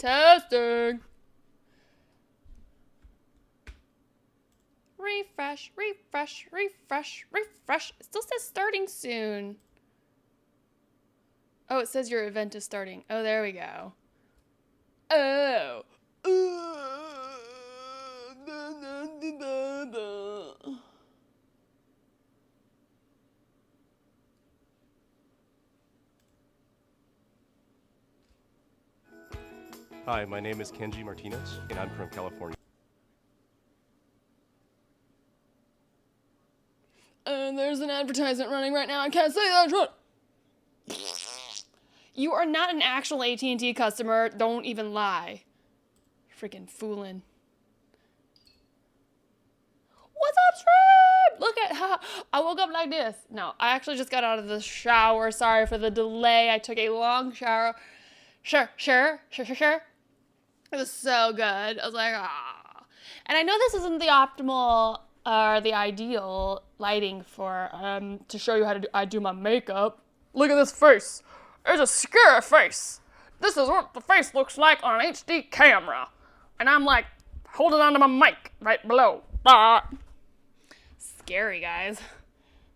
Testing. Refresh, refresh, refresh, refresh. It still says starting soon. Oh, it says your event is starting. Oh, there we go. Oh. Hi, my name is Kenji Martinez, and I'm from California. And there's an advertisement running right now. I can't say that. You are not an actual AT&T customer. Don't even lie. Freaking fooling. What's up, stream? Look at how I woke up like this. No, I actually just got out of the shower. Sorry for the delay. I took a long shower. Sure. It was so good. I was like, ah. And I know this isn't the optimal or the ideal lighting for to show you how to do my makeup. Look at this face. It's a scary face. This is what the face looks like on an HD camera. And I'm like holding onto my mic right below. Ah. Scary, guys.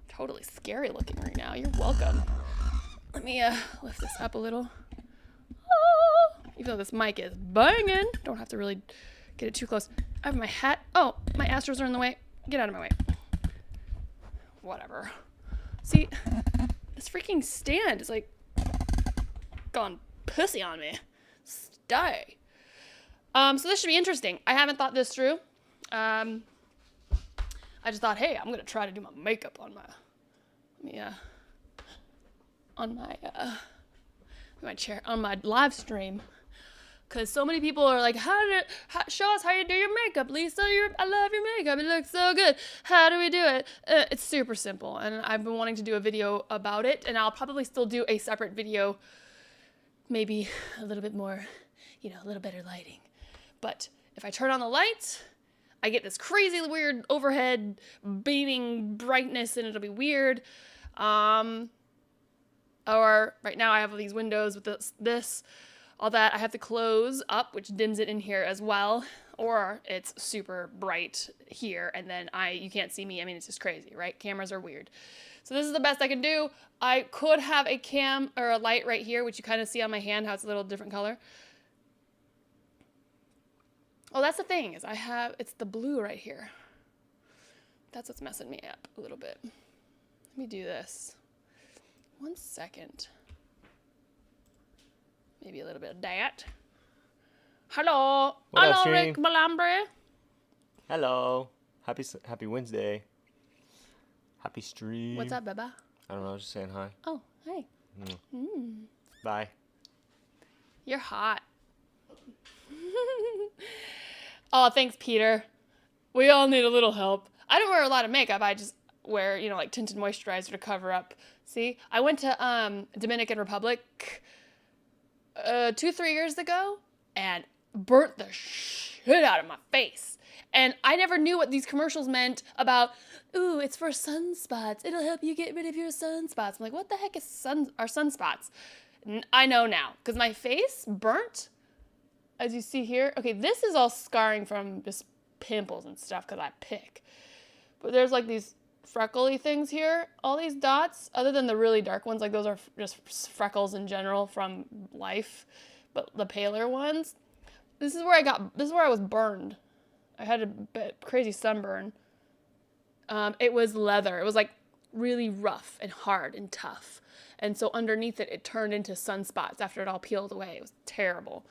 Totally scary looking right now. You're welcome. Let me lift this up a little. Even though this mic is banging, don't have to really get it too close. I have my hat. Oh, my Astros are in the way. Get out of my way. Whatever. See, this freaking stand is like gone pussy on me. Stay. So this should be interesting. I haven't thought this through. I just thought, hey, I'm gonna try to do my makeup on my chair on my live stream. Cause so many people are like, show us how you do your makeup, Lisa. I love your makeup. It looks so good. How do we do it? It's super simple, and I've been wanting to do a video about it, and I'll probably still do a separate video, maybe a little bit more, a little better lighting. But if I turn on the lights, I get this crazy weird overhead beaming brightness, and it'll be weird. Or right now I have these windows with this. All that I have to close up, which dims it in here as well, or it's super bright here, and then you can't see me. I mean, it's just crazy, right? Cameras are weird. So this is the best I can do. I could have a cam or a light right here, which you kind of see on my hand, how it's a little different color. Oh, that's the thing, is it's the blue right here. That's what's messing me up a little bit. Let me do this. 1 second. Maybe a little bit of that. Hello. What up, Hello, stream? Rick Malambre. Hello. Happy Wednesday. Happy stream. What's up, Beba? I don't know, I was just saying hi. Oh, hey. Bye. You're hot. Oh, thanks, Peter. We all need a little help. I don't wear a lot of makeup. I just wear, like tinted moisturizer to cover up. See, I went to Dominican Republic 2-3 years ago and burnt the shit out of my face. And I never knew what these commercials meant about, ooh, it's for sunspots. It'll help you get rid of your sunspots. I'm like, what the heck is sunspots? I know now, because my face burnt, as you see here. Okay, this is all scarring from just pimples and stuff because I pick. But there's like these freckly things here. All these dots, other than the really dark ones, like those are just freckles in general from life. But the paler ones, this is where I was burned. I had a crazy sunburn. It was leather. It was like really rough and hard and tough. And so underneath it turned into sunspots after it all peeled away. It was terrible.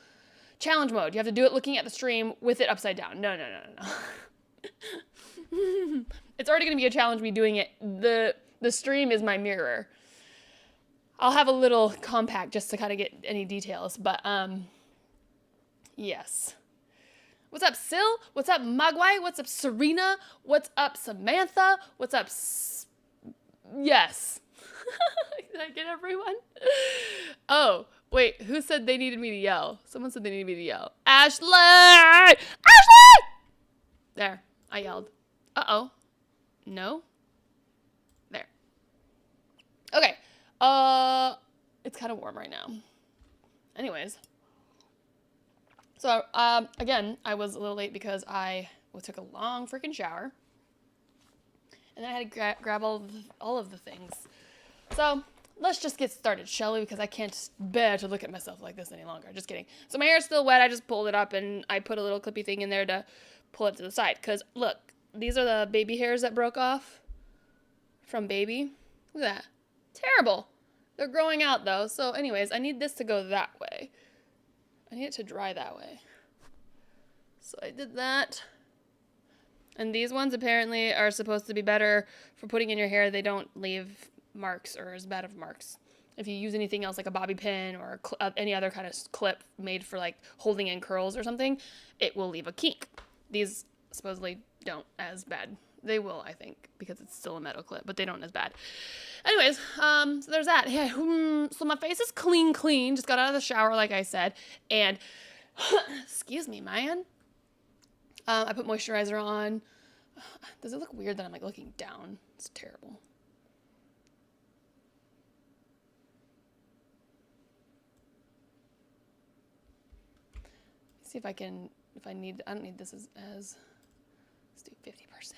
Challenge mode. You have to do it looking at the stream with it upside down. No. It's already going to be a challenge me doing it. The stream is my mirror. I'll have a little compact just to kind of get any details. But, yes. What's up, Sil? What's up, Magwai? What's up, Serena? What's up, Samantha? What's up, Yes. Did I get everyone? Oh, wait. Who said they needed me to yell? Someone said they needed me to yell. Ashley! Ashley! There. I yelled. Uh-oh. No? There. Okay. It's kind of warm right now. Anyways. So, again, I was a little late because I took a long freaking shower. And then I had to grab all of the things. So, let's just get started, shall we? Because I can't bear to look at myself like this any longer. Just kidding. So, my hair's still wet. I just pulled it up and I put a little clippy thing in there to pull it to the side. Because, look, these are the baby hairs that broke off from baby. Look at that. Terrible. They're growing out, though. So, anyways, I need this to go that way. I need it to dry that way. So I did that. And these ones apparently are supposed to be better for putting in your hair. They don't leave marks or as bad of marks. If you use anything else like a bobby pin or any other kind of clip made for like holding in curls or something, it will leave a kink. These supposedly don't as bad. They will, I think, because it's still a metal clip, but they don't as bad. Anyways, so there's that. Yeah, so my face is clean. Just got out of the shower, like I said, and excuse me, man. I put moisturizer on. Does it look weird that I'm like looking down? It's terrible. See if I can. If I need, I don't need this as. Let's do 50%.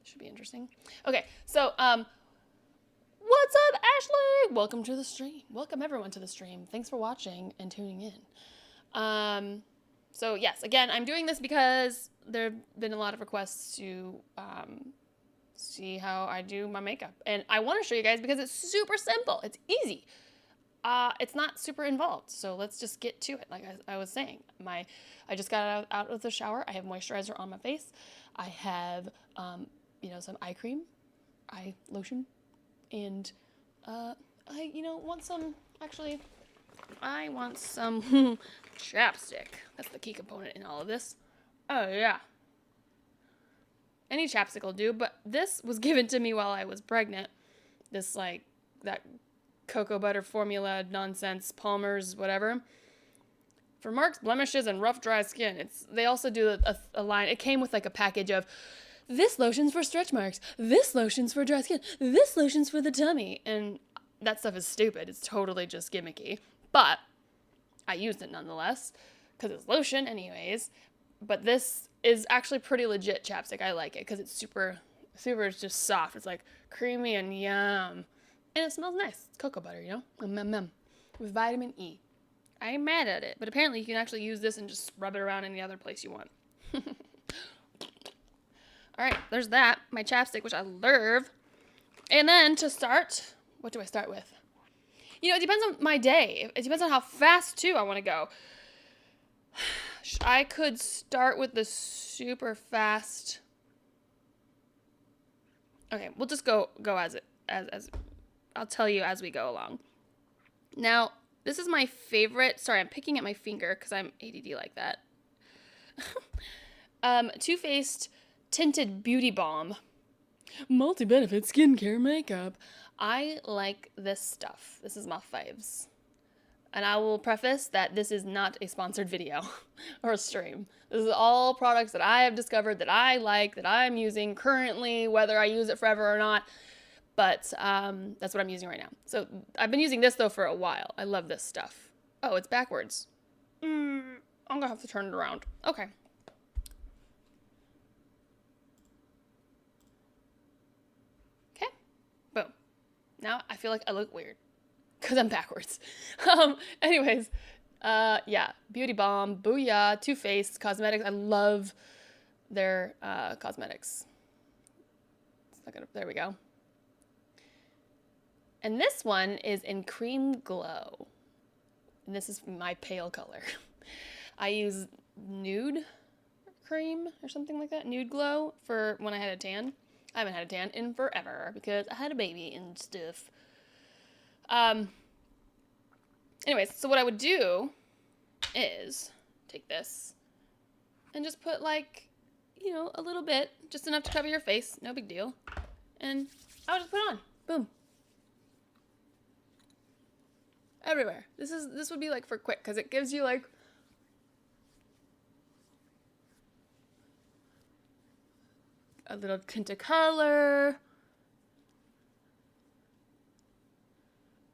Should be interesting. Okay, so what's up, Ashley? Welcome to the stream. Welcome everyone to the stream. Thanks for watching and tuning in. So yes, again, I'm doing this because there have been a lot of requests to see how I do my makeup, and I want to show you guys because it's super simple. It's easy. It's not super involved, so let's just get to it. Like I was saying, I just got out of the shower. I have moisturizer on my face. I have some eye cream, eye lotion, and I want some, actually, I want some chapstick. That's the key component in all of this. Oh, yeah. Any chapstick will do, but this was given to me while I was pregnant. This, that cocoa butter formula nonsense, Palmer's, whatever. For marks, blemishes, and rough, dry skin. They also do a line. It came with, a package of this lotion's for stretch marks, this lotion's for dry skin, this lotion's for the tummy. And that stuff is stupid. It's totally just gimmicky. But I used it nonetheless, because it's lotion anyways. But this is actually pretty legit chapstick. I like it, because it's super just soft. It's creamy and yum. And it smells nice. It's cocoa butter, with vitamin E. I ain't mad at it. But apparently you can actually use this and just rub it around any other place you want. Alright, there's that. My chapstick, which I love. And then to start, what do I start with? It depends on my day. It depends on how fast, too, I want to go. I could start with the super fast. Okay, we'll just go as I'll tell you as we go along. Now, this is my favorite. Sorry, I'm picking at my finger because I'm ADD like that. Too Faced Tinted Beauty Balm. Multi-benefit skincare makeup. I like this stuff. This is my faves. And I will preface that this is not a sponsored video or a stream. This is all products that I have discovered that I like, that I'm using currently, whether I use it forever or not. But that's what I'm using right now. So I've been using this, though, for a while. I love this stuff. Oh, it's backwards. I'm going to have to turn it around. Okay. Okay. Boom. Now I feel like I look weird because I'm backwards. Anyways, yeah. Beauty Balm, Booyah, Too Faced Cosmetics. I love their cosmetics. It's not gonna, there we go. And this one is in Cream Glow. And this is my pale color. I use Nude Cream or something like that. Nude Glow for when I had a tan. I haven't had a tan in forever because I had a baby and stuff. Anyways, so what I would do is take this and just put a little bit, just enough to cover your face. No big deal. And I would just put it on. Boom. Everywhere. This would be for quick because it gives you a little tint of color.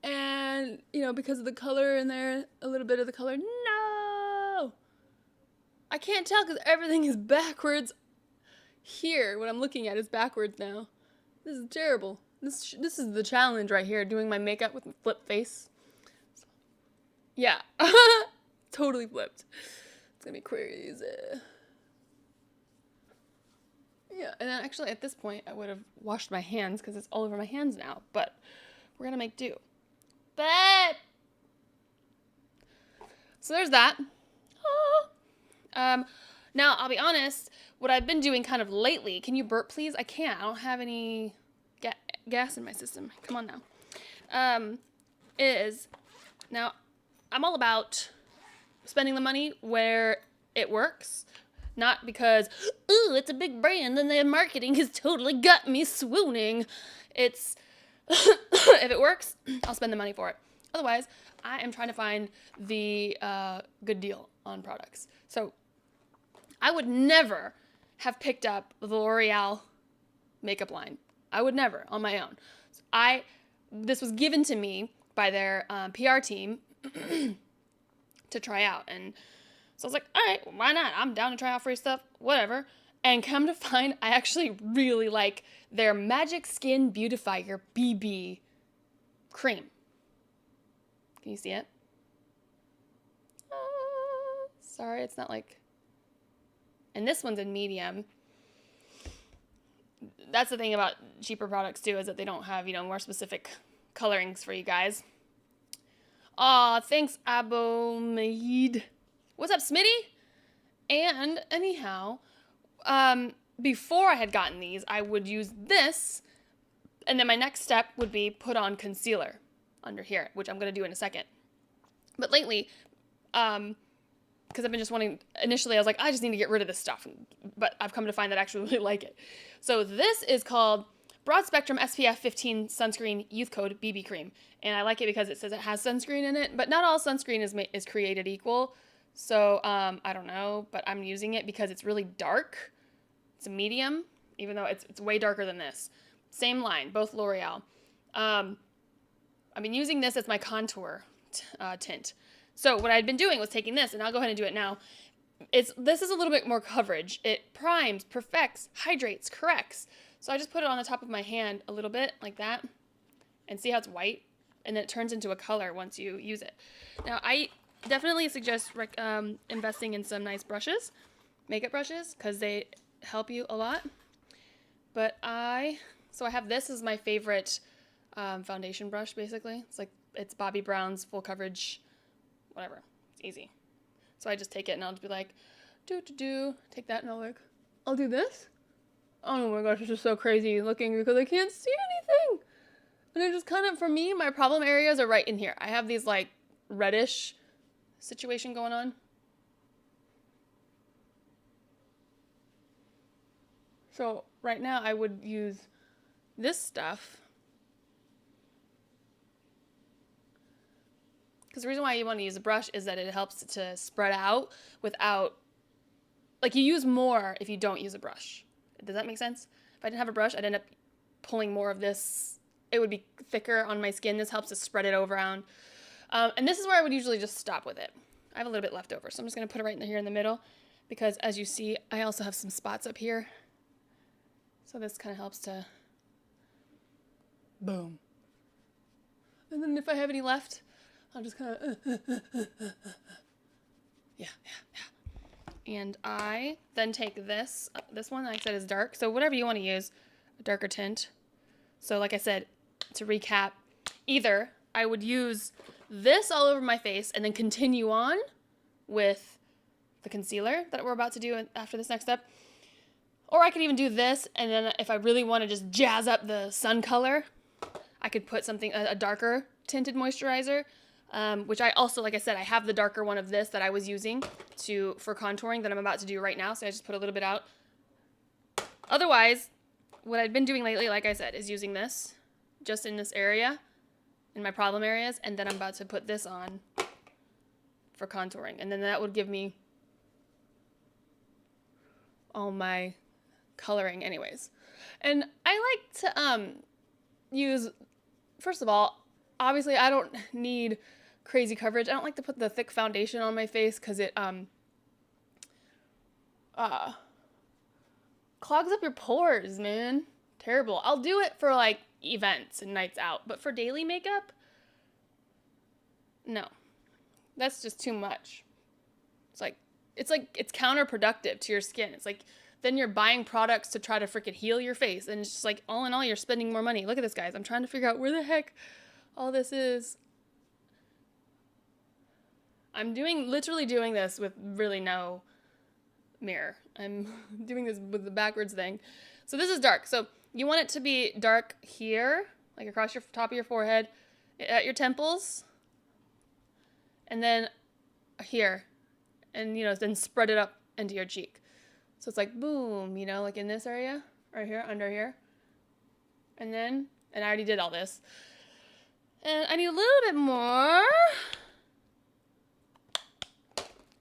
And, because of the color in there, a little bit of the color. No! I can't tell because everything is backwards. Here, what I'm looking at is backwards now. This is terrible. This is the challenge right here, doing my makeup with a flip face. Yeah, totally flipped. It's gonna be crazy. Yeah, and then actually at this point, I would have washed my hands because it's all over my hands now, but we're gonna make do. But, so there's that. Now, I'll be honest, what I've been doing kind of lately, can you burp please? I can't, I don't have any gas in my system. Come on now. Now, I'm all about spending the money where it works. Not because, ooh, it's a big brand and their marketing has totally got me swooning. It's, if it works, I'll spend the money for it. Otherwise, I am trying to find the good deal on products. So, I would never have picked up the L'Oreal makeup line. I would never on my own. This was given to me by their PR team to try out. And so I was like, all right, why not? I'm down to try out free stuff, whatever. And come to find, I actually really like their Magic Skin Beautifier BB cream. Can you see it? Sorry, it's not like... And this one's in medium. That's the thing about cheaper products too, is that they don't have, more specific colorings for you guys. Aw, thanks, Abomaid. What's up, Smitty? And anyhow, before I had gotten these, I would use this, and then my next step would be put on concealer under here, which I'm going to do in a second. But lately, because I've been just wanting, initially I was like, I just need to get rid of this stuff, but I've come to find that I actually really like it. So this is called Broad Spectrum SPF 15 Sunscreen Youth Code BB Cream, and I like it because it says it has sunscreen in it, but not all sunscreen is created equal. So I don't know, but I'm using it because it's really dark. It's a medium, even though it's way darker than this. Same line, both L'Oreal. I've been using this as my contour tint. So what I'd been doing was taking this, and I'll go ahead and do it now. This is a little bit more coverage. It primes, perfects, hydrates, corrects. So I just put it on the top of my hand a little bit, like that, and see how it's white? And then it turns into a color once you use it. Now, I definitely suggest investing in some nice brushes, makeup brushes, because they help you a lot. But so I have this as my favorite foundation brush, basically. It's Bobbi Brown's full coverage, whatever. It's easy. So I just take it and I'll just be like, take that and I'll do this. Oh my gosh, it's just so crazy looking because I can't see anything. And it just kind of, for me, my problem areas are right in here. I have these like reddish situation going on. So right now I would use this stuff. Because the reason why you want to use a brush is that it helps to spread out without, like, you use more if you don't use a brush. Does that make sense? If I didn't have a brush, I'd end up pulling more of this. It would be thicker on my skin. This helps to spread it around. And this is where I would usually just stop with it. I have a little bit left over, so I'm just going to put it right in here in the middle. Because as you see, I also have some spots up here. So this kind of helps to, boom. And then if I have any left, I'll just kind of, yeah. And I then take this one, like I said, is dark. So whatever you want to use, a darker tint. So like I said, to recap, either I would use this all over my face and then continue on with the concealer that we're about to do after this next step. Or I could even do this, and then if I really want to just jazz up the sun color, I could put something, a darker tinted moisturizer. Which I also, like I said, I have the darker one of this that I was using for contouring that I'm about to do right now, so I just put a little bit out. Otherwise, what I've been doing lately, like I said, is using this just in this area, in my problem areas, and then I'm about to put this on for contouring, and then that would give me all my coloring anyways. And I like to use, first of all, obviously I don't need crazy coverage. I don't like to put the thick foundation on my face because it clogs up your pores, man. Terrible. I'll do it for like events and nights out, but for daily makeup, no. That's just too much. It's counterproductive to your skin. It's like then you're buying products to try to freaking heal your face, and it's just like all in all you're spending more money. Look at this, guys. I'm trying to figure out where the heck all this is. I'm literally doing this with really no mirror. I'm doing this with the backwards thing. So this is dark. So you want it to be dark here, like across your top of your forehead, at your temples, and then here, and then spread it up into your cheek. So it's like boom, like in this area, right here, under here, and I already did all this, and I need a little bit more,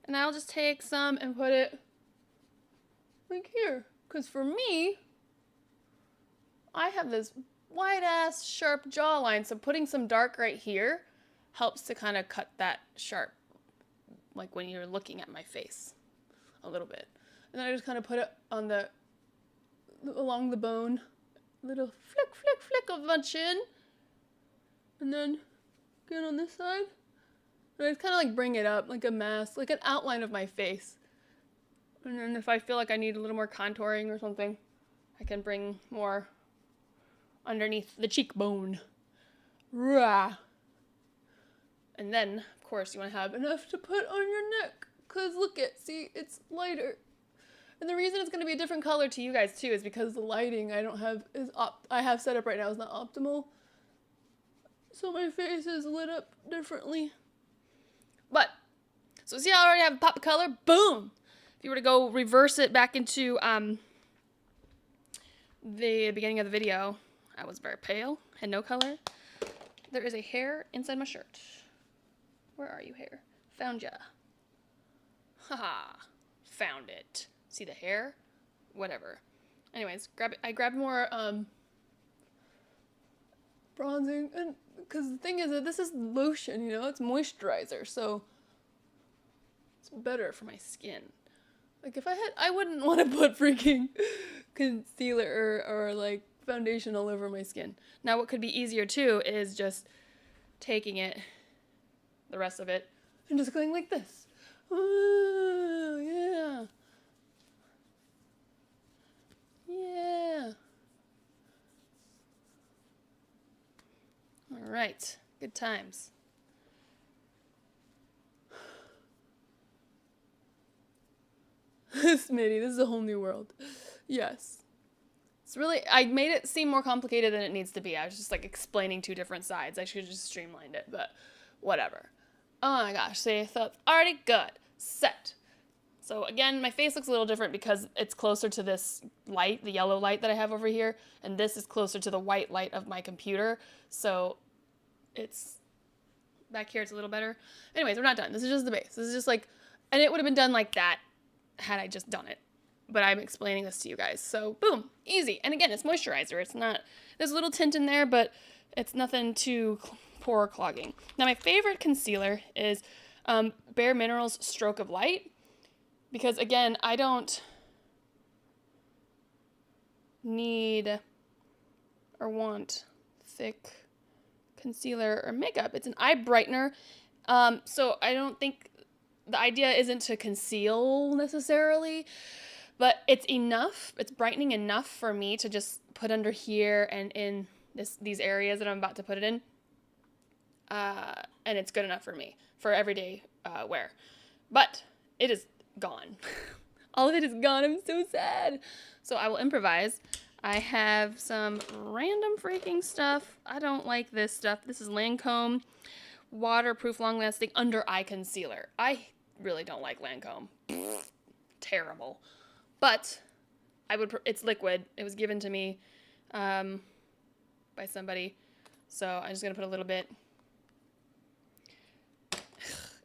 and I'll just take some and put it like here, because for me, I have this wide ass sharp jawline, so putting some dark right here helps to kind of cut that sharp, like when you're looking at my face a little bit. And then I just kind of put it on along the bone, little flick of my chin, and then again on this side, and I just kind of like bring it up like a mask, like an outline of my face. And then if I feel like I need a little more contouring or something, I can bring more underneath the cheekbone. Rah. And then, of course, you want to have enough to put on your neck. Because look see, it's lighter. And the reason it's going to be a different color to you guys, too, is because the lighting I have set up right now is not optimal. So my face is lit up differently. But, so see how I already have a pop of color? Boom! If you were to go reverse it back into the beginning of the video, I was very pale, had no color. There is a hair inside my shirt. Where are you, hair? Found ya. Haha. Found it. See the hair? Whatever. Anyways, I grabbed more bronzing, and because the thing is that this is lotion, it's moisturizer, so it's better for my skin. Like if I wouldn't want to put freaking concealer or like foundation all over my skin. Now what could be easier too is just taking it, the rest of it, and just going like this. Oh, yeah. Yeah. All right. Good times. Smitty, this is a whole new world. Yes. It's really, I made it seem more complicated than it needs to be. I was just like explaining two different sides. I should have just streamlined it, but whatever. Oh my gosh, see, so it's already good. Set. So again, my face looks a little different because it's closer to this light, the yellow light that I have over here, and this is closer to the white light of my computer. So it's, back here it's a little better. Anyways, we're not done. This is just the base. This is just like, and it would have been done like that had I just done it. But I'm explaining this to you guys. So boom, easy. And again, it's moisturizer. It's not, there's a little tint in there, but it's nothing too pore clogging. Now my favorite concealer is Bare Minerals Stroke of Light. Because again, I don't need or want thick concealer or makeup. It's an eye brightener. So I don't think the idea isn't to conceal necessarily, but it's enough. It's brightening enough for me to just put under here and in these areas that I'm about to put it in. And it's good enough for me for everyday wear. But it is gone. All of it is gone. I'm so sad. So I will improvise. I have some random freaking stuff. I don't like this stuff. This is Lancome waterproof long-lasting under eye concealer. I really don't like Lancome. Terrible. But it's liquid. It was given to me by somebody. So I'm just going to put a little bit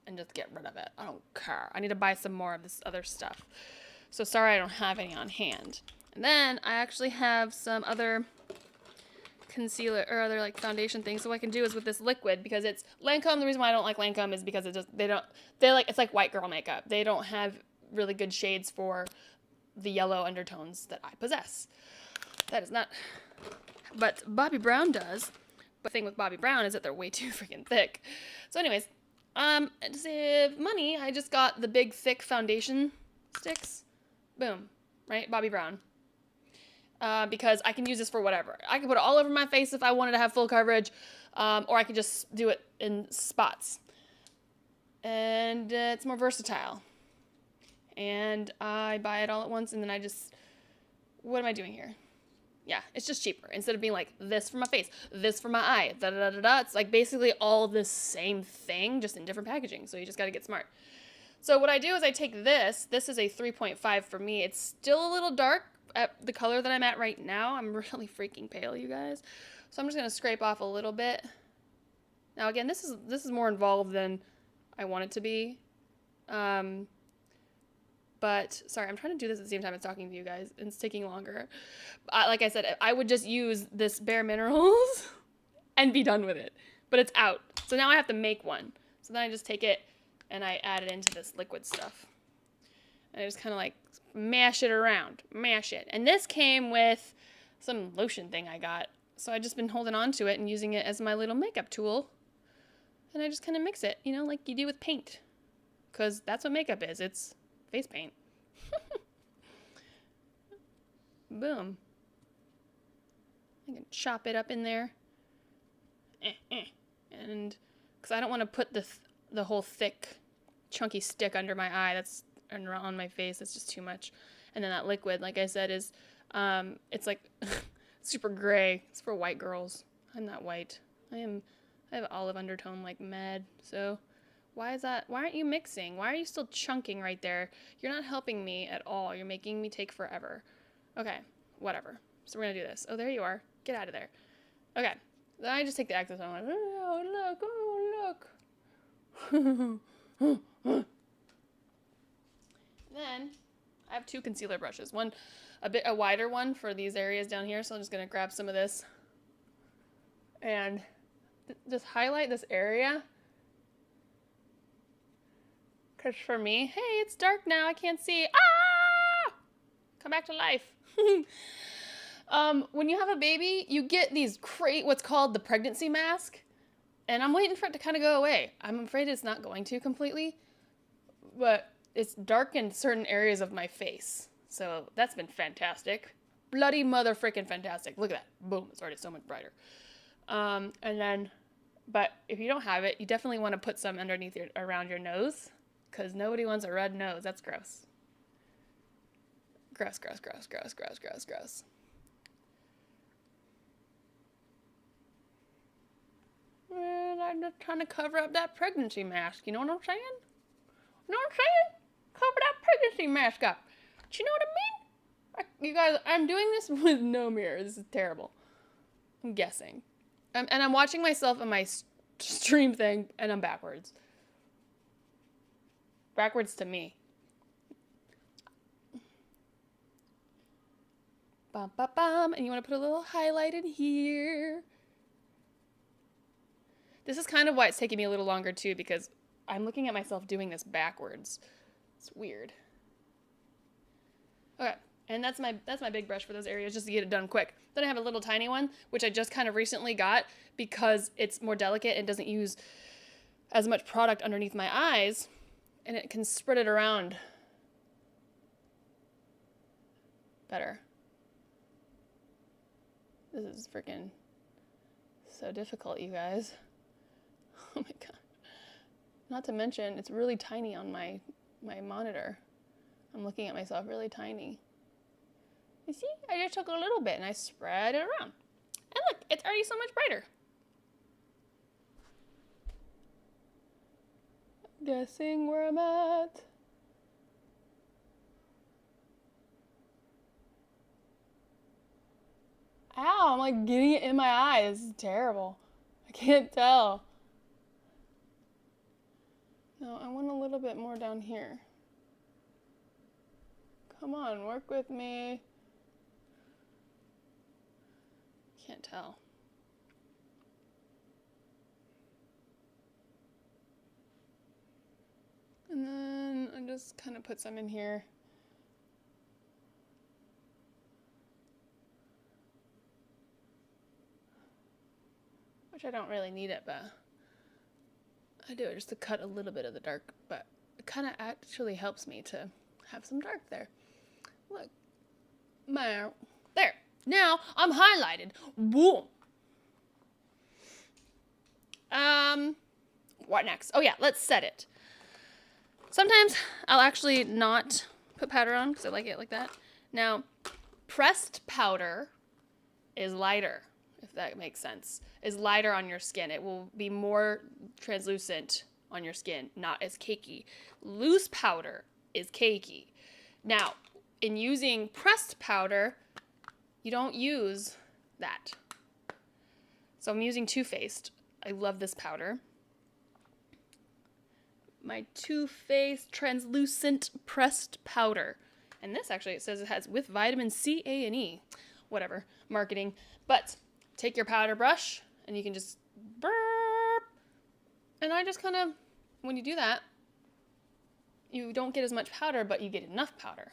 and just get rid of it. I don't care. I need to buy some more of this other stuff. So sorry I don't have any on hand. And then I actually have some other concealer or other like foundation things. So what I can do is with this liquid, because it's Lancome. The reason why I don't like Lancome is because it's like white girl makeup. They don't have really good shades for the yellow undertones that I possess. That is not, but Bobbi Brown does. But the thing with Bobbi Brown is that they're way too freaking thick. So anyways, to save money, I just got the big thick foundation sticks. Boom, right? Bobbi Brown. Because I can use this for whatever. I can put it all over my face if I wanted to have full coverage, or I could just do it in spots. And it's more versatile. And I buy it all at once, and then I just, what am I doing here? Yeah, it's just cheaper. Instead of being like, this for my face, this for my eye, da-da-da-da-da, it's like basically all the same thing, just in different packaging. So you just got to get smart. So what I do is I take this. This is a 3.5 for me. It's still a little dark at the color that I'm at right now. I'm really freaking pale, you guys. So I'm just going to scrape off a little bit. Now, again, this is more involved than I want it to be. But, sorry, I'm trying to do this at the same time as talking to you guys, and it's taking longer. Like I said, I would just use this Bare Minerals and be done with it. But it's out. So now I have to make one. So then I just take it and I add it into this liquid stuff. And I just kind of like mash it around. Mash it. And this came with some lotion thing I got. So I've just been holding on to it and using it as my little makeup tool. And I just kind of mix it, you know, like you do with paint. Because that's what makeup is. It's face paint. Boom. I can chop it up in there. And because I don't want to put the whole thick, chunky stick under my eye. That's on my face. That's just too much. And then that liquid, like I said, is it's like super gray. It's for white girls. I'm not white. I have olive undertone like mad. So why is that? Why aren't you mixing? Why are you still chunking right there? You're not helping me at all. You're making me take forever. Okay, whatever. So we're gonna do this. Oh, there you are. Get out of there. Okay. Then I just take the excess. I'm like, oh look. Then I have two concealer brushes. One, a wider one for these areas down here. So I'm just gonna grab some of this and just highlight this area. Cause for me, hey, it's dark now. I can't see. Ah! Come back to life. When you have a baby, you get these what's called the pregnancy mask. And I'm waiting for it to kind of go away. I'm afraid it's not going to completely. But it's darkened certain areas of my face. So that's been fantastic. Bloody mother freaking fantastic. Look at that. Boom. It's already so much brighter. And then, but if you don't have it, you definitely want to put some underneath around your nose. Because nobody wants a red nose. That's gross. Gross, gross, gross, gross, gross, gross, gross. And I'm just trying to cover up that pregnancy mask. You know what I'm saying? You know what I'm saying? Cover that pregnancy mask up. Do you know what I mean? You guys, I'm doing this with no mirror. This is terrible. I'm guessing. And I'm watching myself on my stream thing, and I'm backwards. Backwards to me. Bum, bum, bum. And you want to put a little highlight in here. This is kind of why it's taking me a little longer too, because I'm looking at myself doing this backwards. It's weird. Okay, and that's my big brush for those areas, just to get it done quick. Then I have a little tiny one, which I just kind of recently got because it's more delicate and doesn't use as much product underneath my eyes, and it can spread it around better. This is freaking so difficult, you guys. Oh my god. Not to mention, it's really tiny on my monitor. I'm looking at myself really tiny. You see? I just took a little bit and I spread it around. And look, it's already so much brighter. Guessing where I'm at. Ow, I'm like getting it in my eye. This is terrible. I can't tell. No, I want a little bit more down here. Come on, work with me. Can't tell. And then I just kind of put some in here. which I don't really need it, but I do it just to cut a little bit of the dark, but it kind of actually helps me to have some dark there. Look. There. Now I'm highlighted. Boom. What next? Oh yeah, let's set it. Sometimes I'll actually not put powder on because I like it like that. Now, pressed powder is lighter, if that makes sense. Is lighter on your skin. It will be more translucent on your skin, not as cakey. Loose powder is cakey. Now, in using pressed powder, you don't use that. So I'm using Too Faced. I love this powder. My Too Faced translucent pressed powder. And this actually, it says it has with vitamin C, A, and E. Whatever, marketing. But take your powder brush and you can just burp. And I just kind of, when you do that, you don't get as much powder, but you get enough powder.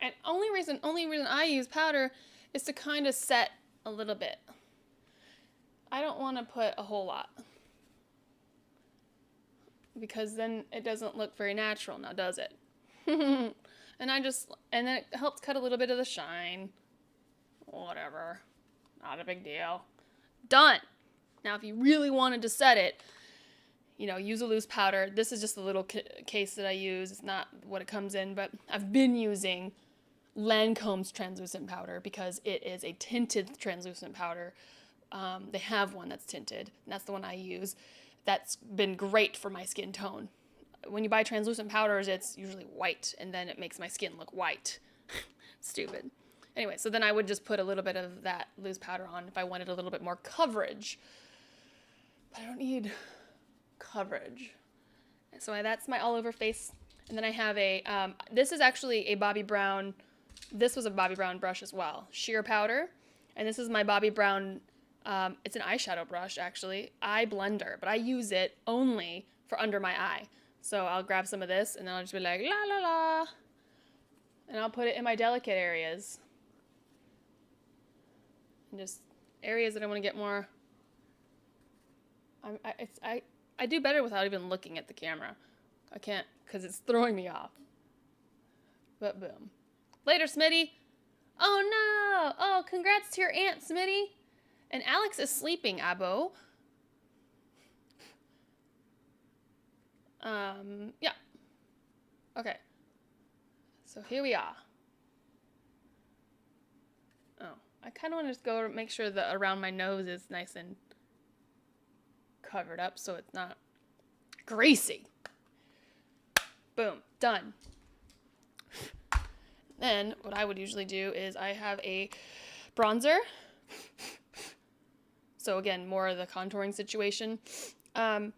And only reason I use powder is to kind of set a little bit. I don't want to put a whole lot, because then it doesn't look very natural now, does it? and then it helps cut a little bit of the shine. Whatever. Not a big deal. Done. Now, if you really wanted to set it, use a loose powder. This is just a little case that I use. It's not what it comes in, but I've been using Lancome's translucent powder because it is a tinted translucent powder. They have one that's tinted, and that's the one I use. That's been great for my skin tone. When you buy translucent powders, it's usually white, and then it makes my skin look white. Stupid. Anyway, so then I would just put a little bit of that loose powder on if I wanted a little bit more coverage. But I don't need coverage. And so that's my all-over face. And then I have this is actually a Bobbi Brown, this was a Bobbi Brown brush as well. Sheer powder. And this is my Bobbi Brown, it's an eyeshadow brush, actually. Eye blender, but I use it only for under my eye. So I'll grab some of this, and then I'll just be like, la la la. And I'll put it in my delicate areas. And just areas that I want to get more. I do better without even looking at the camera. I can't, because it's throwing me off. But boom. Later, Smitty. Oh no! Oh, congrats to your aunt, Smitty. And Alex is sleeping, Abo. Yeah. Okay. So here we are. Oh, I kind of want to just go make sure that around my nose is nice and covered up so it's not greasy. Boom. Done. Then what I would usually do is I have a bronzer. So again, more of the contouring situation. And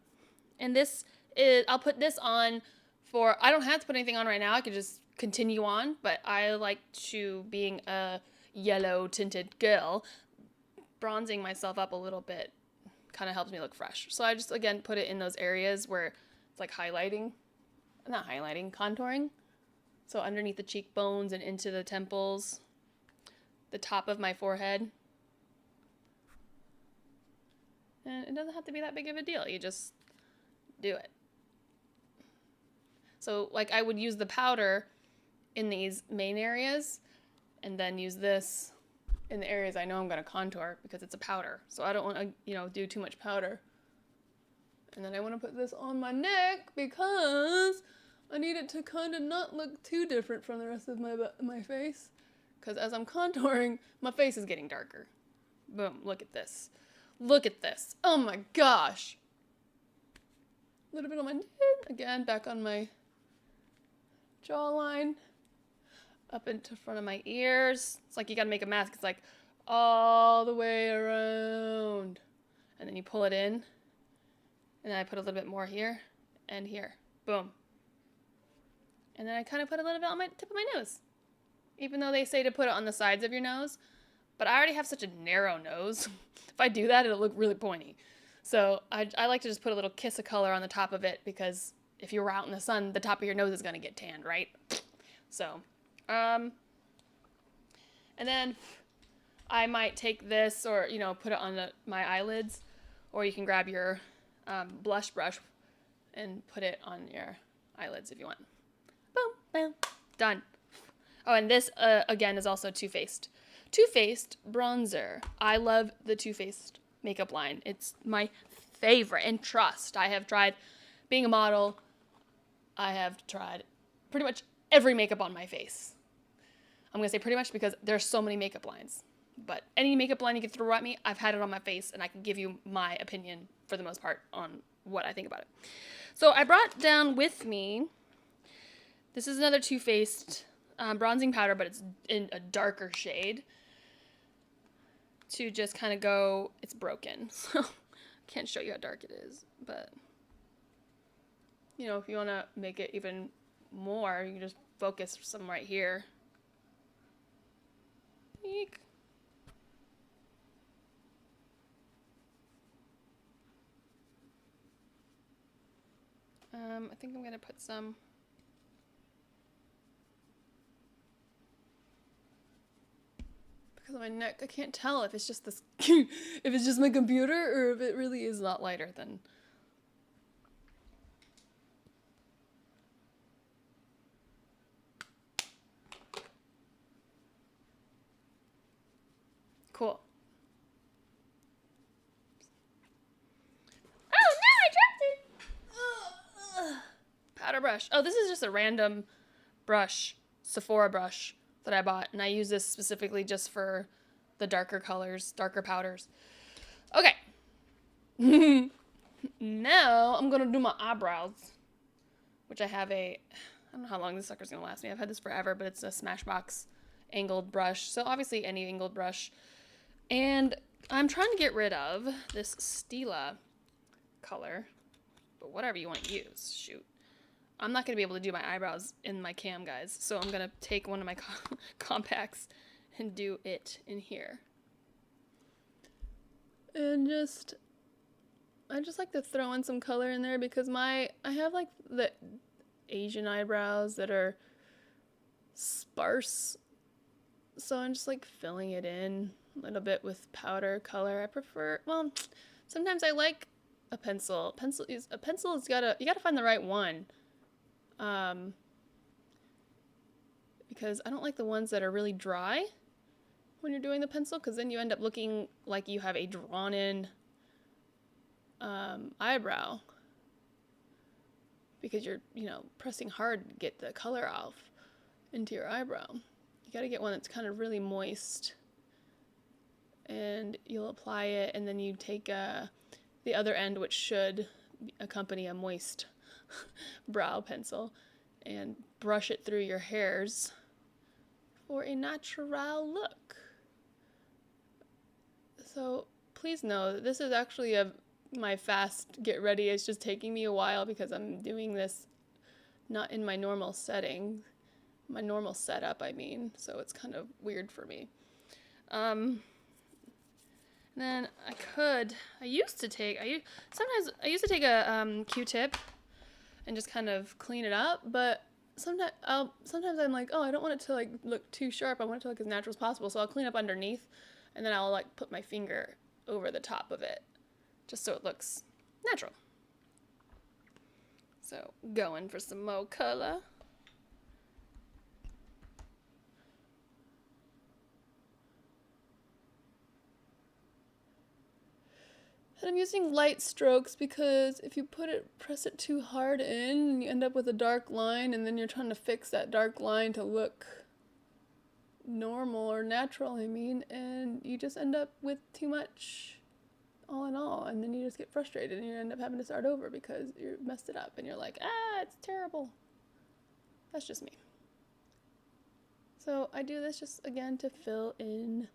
this is, I'll put this on for, I don't have to put anything on right now. I could just continue on, but I like to, being a yellow tinted girl, bronzing myself up a little bit kind of helps me look fresh. So I just, again, put it in those areas where it's like highlighting, not highlighting, contouring. So underneath the cheekbones and into the temples, the top of my forehead. And it doesn't have to be that big of a deal. You just do it. So like I would use the powder in these main areas and then use this in the areas I know I'm going to contour because it's a powder. So I don't want to, do too much powder. And then I want to put this on my neck because I need it to kind of not look too different from the rest of my face. Because as I'm contouring, my face is getting darker. Boom, look at this. Look at this. Oh my gosh. A little bit on my chin. Again, back on my jawline. Up into front of my ears. It's like you gotta make a mask. It's like all the way around. And then you pull it in. And then I put a little bit more here and here. Boom. And then I kind of put a little bit on my tip of my nose. Even though they say to put it on the sides of your nose. But I already have such a narrow nose. If I do that, it'll look really pointy. So I like to just put a little kiss of color on the top of it because if you were out in the sun, the top of your nose is going to get tanned, right? So, and then I might take this or, put it on my eyelids, or you can grab your blush brush and put it on your eyelids if you want. Boom, boom, done. Oh, and this, again, is also Too Faced. Too Faced bronzer. I love the Too Faced makeup line. It's my favorite. And trust, I have tried being a model. I have tried pretty much every makeup on my face. I'm going to say pretty much because there's so many makeup lines. But any makeup line you can throw at me, I've had it on my face, and I can give you my opinion, for the most part, on what I think about it. So I brought down with me, this is another Too Faced bronzing powder, but it's in a darker shade. To just kind of go, it's broken, so can't show you how dark it is, but, if you want to make it even more, you can just focus some right here. Eek. I think I'm going to put some because of my neck. I can't tell if it's just this if it's just my computer or if it really is a lot lighter than cool. Oh no, I dropped it. Powder brush. Oh, this is just a random brush, Sephora brush that I bought, and I use this specifically just for the darker colors, darker powders. Okay. Now I'm gonna do my eyebrows, which I have I don't know how long this sucker's gonna last me. I've had this forever, but it's a Smashbox angled brush, so obviously any angled brush. And I'm trying to get rid of this Stila color, but whatever you want to use, shoot. I'm not going to be able to do my eyebrows in my cam, guys, so I'm going to take one of my compacts and do it in here. And I just like to throw in some color in there because I have like the Asian eyebrows that are sparse, so I'm just like filling it in a little bit with powder color. I prefer, well, sometimes I like a pencil. You gotta find the right one. Because I don't like the ones that are really dry when you're doing the pencil, because then you end up looking like you have a drawn-in eyebrow, because you're, pressing hard to get the color off into your eyebrow. You gotta get one that's kind of really moist, and you'll apply it, and then you take the other end, which should accompany a moist brow pencil, and brush it through your hairs for a natural look. So please know that this is actually my fast get ready. It's just taking me a while because I'm doing this not in my normal setting, my normal setup, I mean, so it's kind of weird for me. Then I used to take a Q-tip and just kind of clean it up, but sometimes I'm like, oh, I don't want it to like look too sharp. I want it to look as natural as possible, so I'll clean up underneath, and then I'll like put my finger over the top of it, just so it looks natural. So going for some more color. And I'm using light strokes because if you press it too hard in, you end up with a dark line, and then you're trying to fix that dark line to look normal or natural, and you just end up with too much all in all, and then you just get frustrated and you end up having to start over because you messed it up and you're like, it's terrible. That's just me. So I do this just again to fill in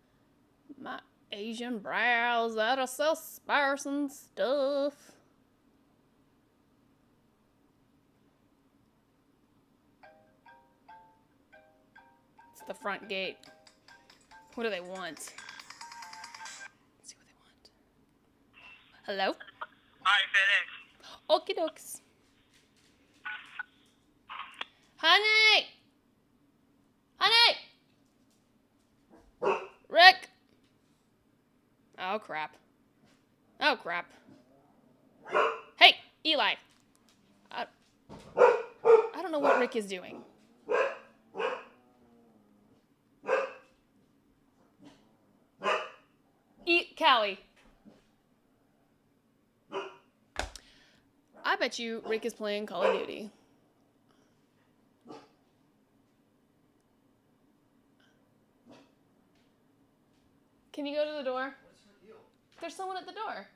my Asian brows that are so sparse and stuff. It's the front gate. What do they want? Let's see what they want. Hello? Hi, FedEx. Okie dokes. Honey! Honey! Rick! Oh, crap. Oh, crap. Hey, Eli. I don't know what Rick is doing. Eat Callie. I bet you Rick is playing Call of Duty. Can you go to the door? What's her deal? There's someone at the door.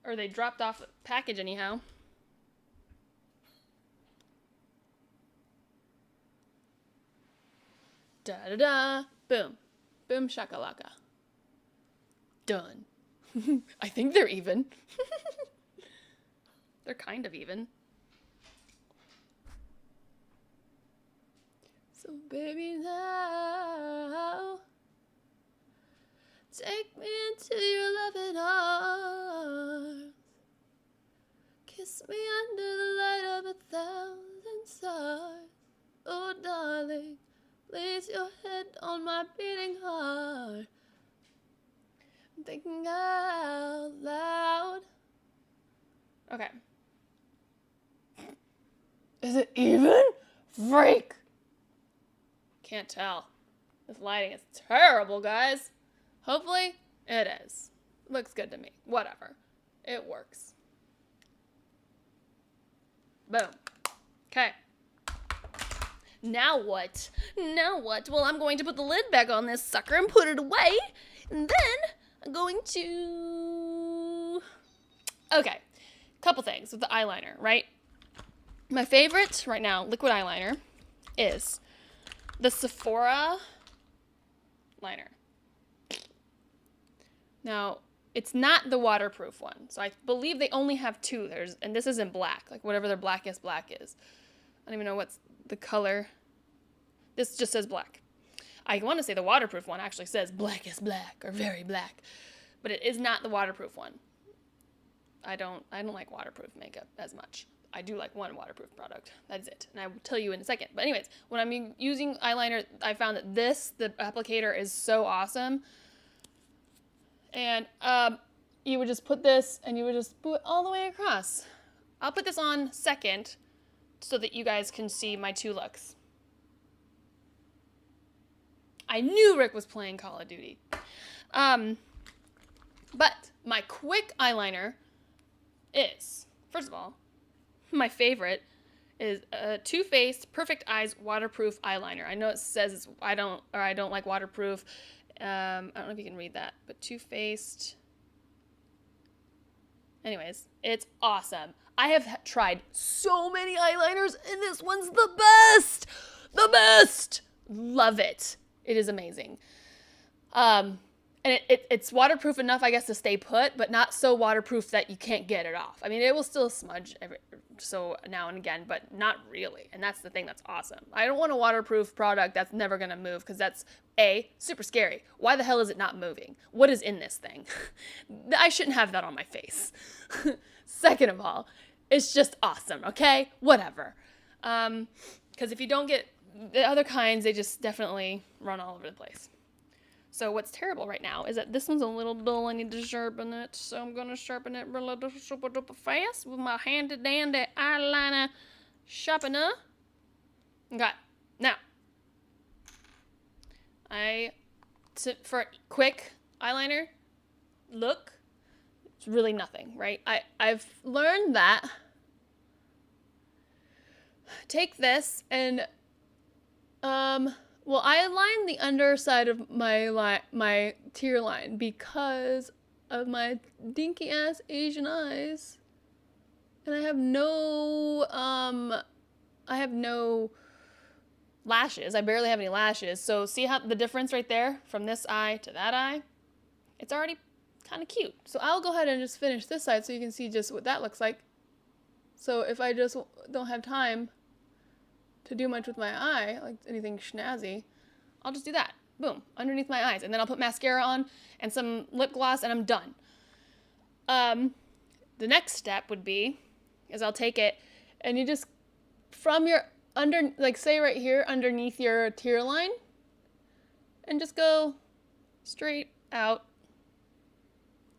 Or they dropped off a package anyhow. Da da da. Boom. Boom shakalaka. Done. I think they're even. They're kind of even. So baby now, take me into your loving arms. Kiss me under the light of 1,000 stars. Oh darling, place your head on my beating heart. I'm thinking out loud. Okay. Is it even? Freak! Can't tell. This lighting is terrible, guys. Hopefully, it is. Looks good to me. Whatever. It works. Boom. Okay. Now what? Now what? Well, I'm going to put the lid back on this sucker and put it away. And then I'm going to... Okay. Couple things with the eyeliner, right? My favorite right now, liquid eyeliner, is the Sephora liner. Now, it's not the waterproof one. So I believe they only have two. And this is in black, like whatever their blackest black is. I don't even know what's the color. This just says black. I want to say the waterproof one actually says black is black or very black, but it is not the waterproof one. I don't like waterproof makeup as much. I do like one waterproof product. That's it. And I will tell you in a second. But anyways, when I'm using eyeliner, I found that the applicator is so awesome. And you would just put this and you would just put it all the way across. I'll put this on second so that you guys can see my two looks. I knew Rick was playing Call of Duty. But my quick eyeliner is, first of all, my favorite is a Too Faced Perfect Eyes Waterproof Eyeliner. I know it says I don't like waterproof. I don't know if you can read that, but Too Faced. Anyways, it's awesome. I have tried so many eyeliners, and this one's the best. The best. Love it. It is amazing. And it's waterproof enough, I guess, to stay put, but not so waterproof that you can't get it off. I mean, it will still smudge so now and again, but not really. And that's the thing that's awesome. I don't want a waterproof product that's never going to move because that's, A, super scary. Why the hell is it not moving? What is in this thing? I shouldn't have that on my face. Second of all, it's just awesome, okay? Whatever. Because if you don't get the other kinds, they just definitely run all over the place. So what's terrible right now is that this one's a little dull. I need to sharpen it. So I'm going to sharpen it really super duper fast with my handy dandy eyeliner sharpener. Okay. Now, for quick eyeliner look, it's really nothing, right? I've learned that. Take this and, well, I align the underside of my tear line because of my dinky ass Asian eyes, and I have no lashes. I barely have any lashes. So see how the difference right there from this eye to that eye? It's already kind of cute. So I'll go ahead and just finish this side so you can see just what that looks like. So if I just don't have time to do much with my eye, like anything snazzy, I'll just do that. Boom, underneath my eyes. And then I'll put mascara on and some lip gloss and I'm done. The next step would be, is I'll take it and you just, from your, like say right here, underneath your tear line, and just go straight out.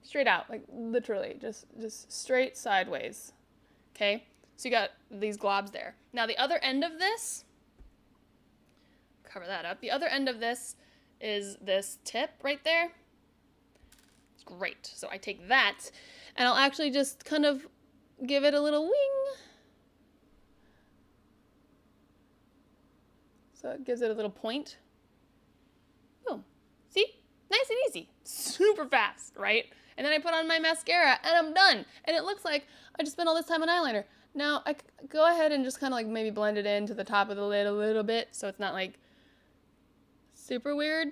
Straight out, like literally, just straight sideways. Okay? So you got these globs there. Now the other end of this, cover that up. The other end of this is this tip right there. It's great. So I take that and I'll actually just kind of give it a little wing. So it gives it a little point. Boom. See? Nice and easy. Super fast, right? And then I put on my mascara and I'm done. And it looks like I just spent all this time on eyeliner. Now I go ahead and just kind of like maybe blend it into the top of the lid a little bit so it's not like super weird.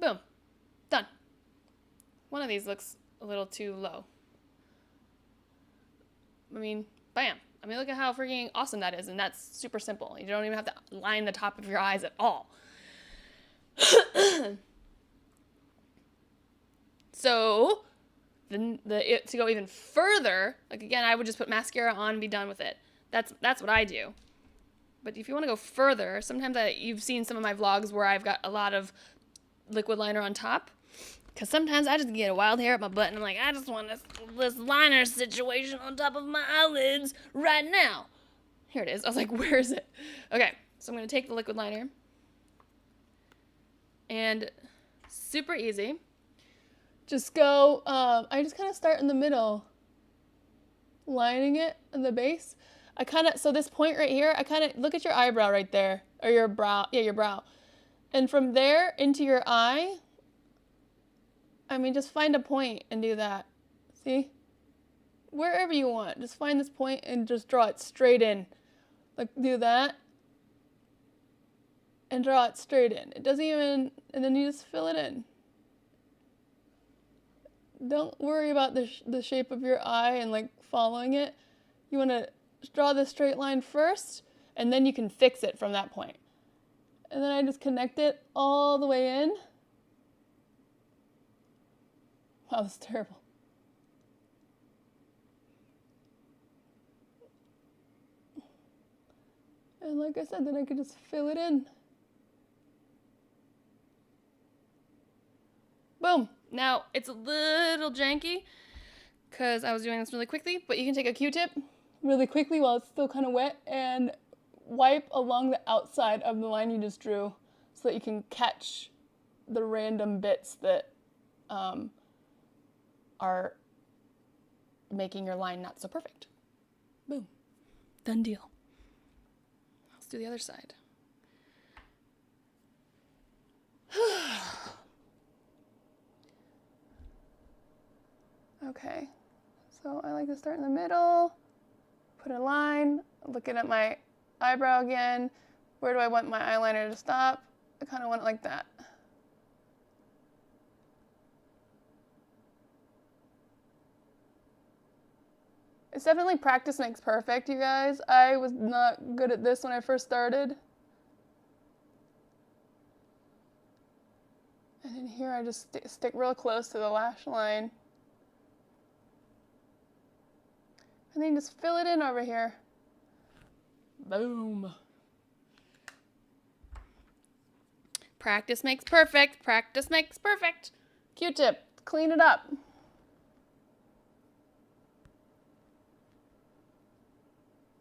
Boom. Done. One of these looks a little too low. I mean, bam. I mean, look at how freaking awesome that is, and that's super simple. You don't even have to line the top of your eyes at all. So, to go even further, like again, I would just put mascara on and be done with it. That's what I do. But if you want to go further, sometimes you've seen some of my vlogs where I've got a lot of liquid liner on top. Because sometimes I just get a wild hair up my butt and I'm like, I just want this liner situation on top of my eyelids right now. Here it is. I was like, where is it? Okay, so I'm going to take the liquid liner. And super easy. Just go, I just kind of start in the middle. Lining it in the base. So this point right here, look at your eyebrow right there. Or your brow. Yeah, your brow. And from there into your eye, I mean, just find a point and do that. See? Wherever you want. Just find this point and just draw it straight in. Like, do that. And draw it straight in. It doesn't even... And then you just fill it in. Don't worry about the shape of your eye and, like, following it. You want to draw the straight line first, and then you can fix it from that point. And then I just connect it all the way in. Wow, that's terrible. And like I said, then I could just fill it in. Boom. Now, it's a little janky because I was doing this really quickly, but you can take a Q-tip really quickly while it's still kind of wet and wipe along the outside of the line you just drew so that you can catch the random bits that are making your line not so perfect. Boom. Done deal. Let's do the other side. Okay, so I like to start in the middle, put a line, looking at my eyebrow again. Where do I want my eyeliner to stop? I kind of want it like that. It's definitely practice makes perfect, you guys. I was not good at this when I first started. And in here I just stick real close to the lash line. And then just fill it in over here. Boom. Practice makes perfect. Practice makes perfect. Q-tip, clean it up.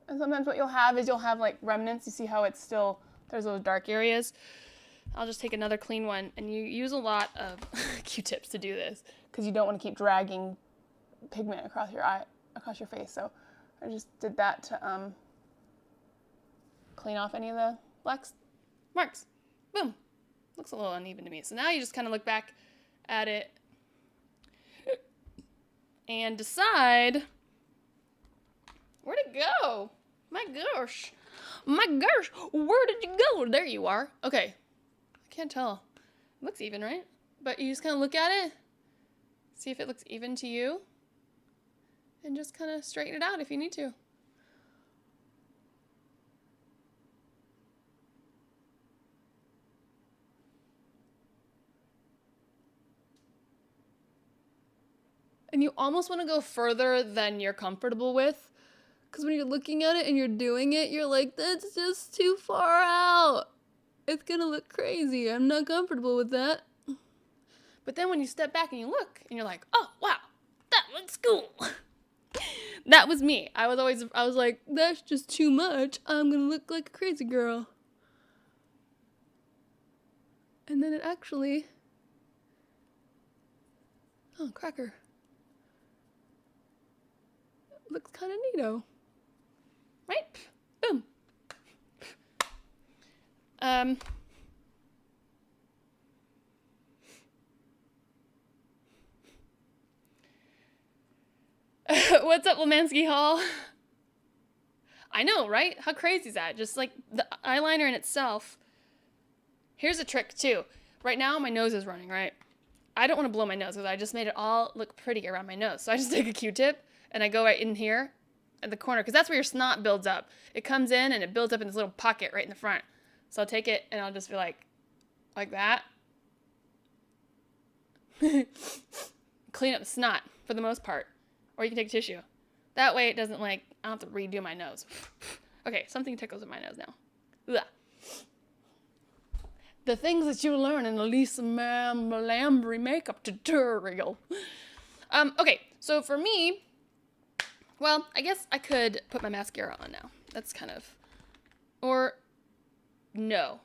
And sometimes what you'll have is like remnants. You see how it's still, there's those dark areas. I'll just take another clean one, and you use a lot of Q-tips to do this because you don't want to keep dragging pigment across your eye, across your face. So I just did that to clean off any of the black marks. Boom. Looks a little uneven to me. So now you just kind of look back at it and decide where'd it go? My gosh. My gosh. Where did you go? There you are. Okay. I can't tell. It looks even, right? But you just kind of look at it, see if it looks even to you, and just kind of straighten it out if you need to. And you almost want to go further than you're comfortable with, because when you're looking at it and you're doing it, you're like, that's just too far out. it's gonna look crazy. I'm not comfortable with that. But then when you step back and you look, and you're like, oh, wow, that looks cool. That was me. I was like, that's just too much. I'm gonna look like a crazy girl. And then it actually, oh, cracker. Looks kind of neato. Right? Boom. What's up, Lemansky Hall? I know, right? How crazy is that? Just like the eyeliner in itself. Here's a trick too. Right now my nose is running, right? I don't want to blow my nose because I just made it all look pretty around my nose. So I just take a Q-tip and I go right in here at the corner because that's where your snot builds up. It comes in and it builds up in this little pocket right in the front. So I'll take it and I'll just be like that. Clean up the snot for the most part. Or you can take tissue. That way it doesn't I don't have to redo my nose. Okay, something tickles in my nose now. Ugh. The things that you learn in the Lisa Lambre makeup tutorial. Okay, so for me, well, I guess I could put my mascara on now. That's kind of, or no.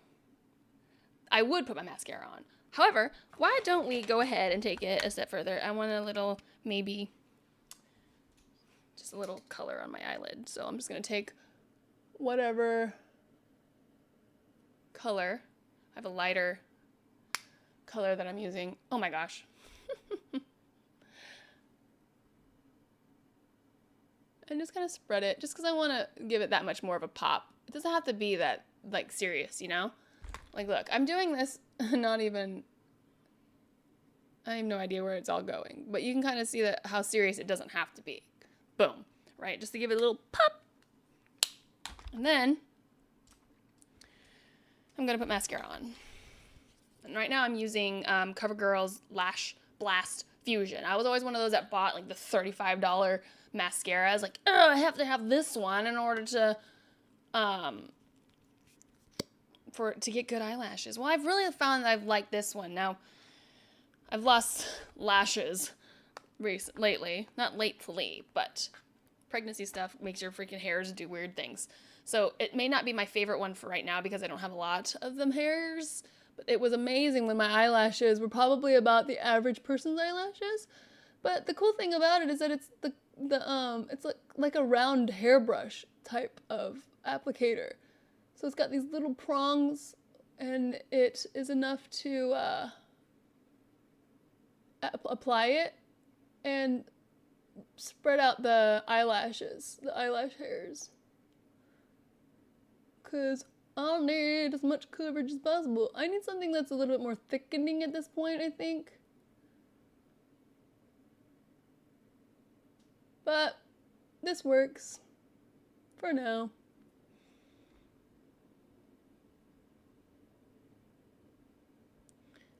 I would put my mascara on. However, why don't we go ahead and take it a step further? I want a little, maybe, just a little color on my eyelid. So I'm just going to take whatever color. I have a lighter color that I'm using. Oh my gosh. And just kind of spread it just because I want to give it that much more of a pop. It doesn't have to be that, serious, you know? Like, look, I'm doing this I have no idea where it's all going. But you can kind of see how serious it doesn't have to be. Boom. Right? Just to give it a little pop. And then I'm going to put mascara on. And right now I'm using CoverGirl's Lash Blast Fusion. I was always one of those that bought the $35 mascara. I was like, oh, I have to have this one in order to get good eyelashes. Well, I've really found that I've liked this one. Now, I've lost lashes lately. Not lately, but pregnancy stuff makes your freaking hairs do weird things. So it may not be my favorite one for right now because I don't have a lot of them hairs. But it was amazing when my eyelashes were probably about the average person's eyelashes. But the cool thing about it is that it's it's like a round hairbrush type of applicator. So it's got these little prongs, and it is enough to apply it and spread out the eyelashes, the eyelash hairs. Because I'll need as much coverage as possible. I need something that's a little bit more thickening at this point, I think. But this works for now.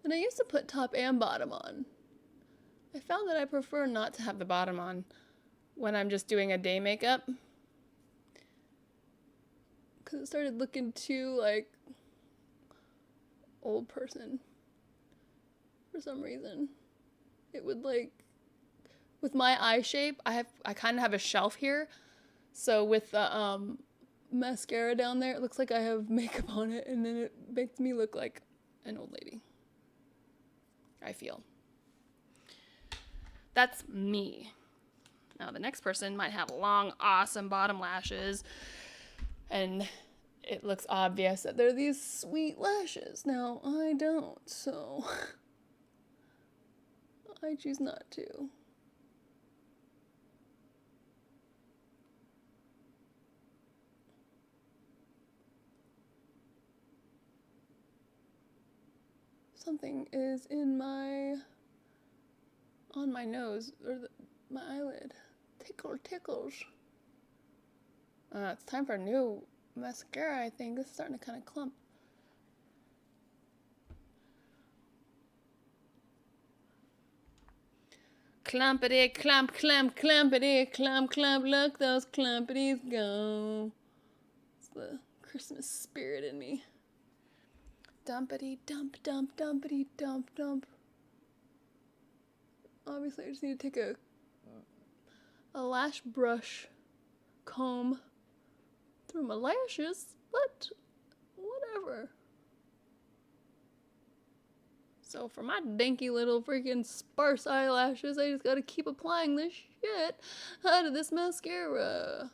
And I used to put top and bottom on. I found that I prefer not to have the bottom on when I'm just doing a day makeup. Because it started looking too old person for some reason. It would with my eye shape, I kind of have a shelf here. So with the mascara down there, it looks like I have makeup on it, and then it makes me look like an old lady. I feel. That's me. Now the next person might have long, awesome bottom lashes, and it looks obvious that they're these sweet lashes. Now, I don't, so I choose not to. Something is on my nose, or my eyelid. Tickles. It's time for a new mascara, I think. This is starting to kind of clump. Clumpity, clump, clumpity, clump, look, those clumpities go. It's the Christmas spirit in me. Dumpity dump dump dumpity dump dump. Obviously, I just need to take a lash brush comb through my lashes, but whatever. So for my dinky little freaking sparse eyelashes, I just gotta keep applying this shit out of this mascara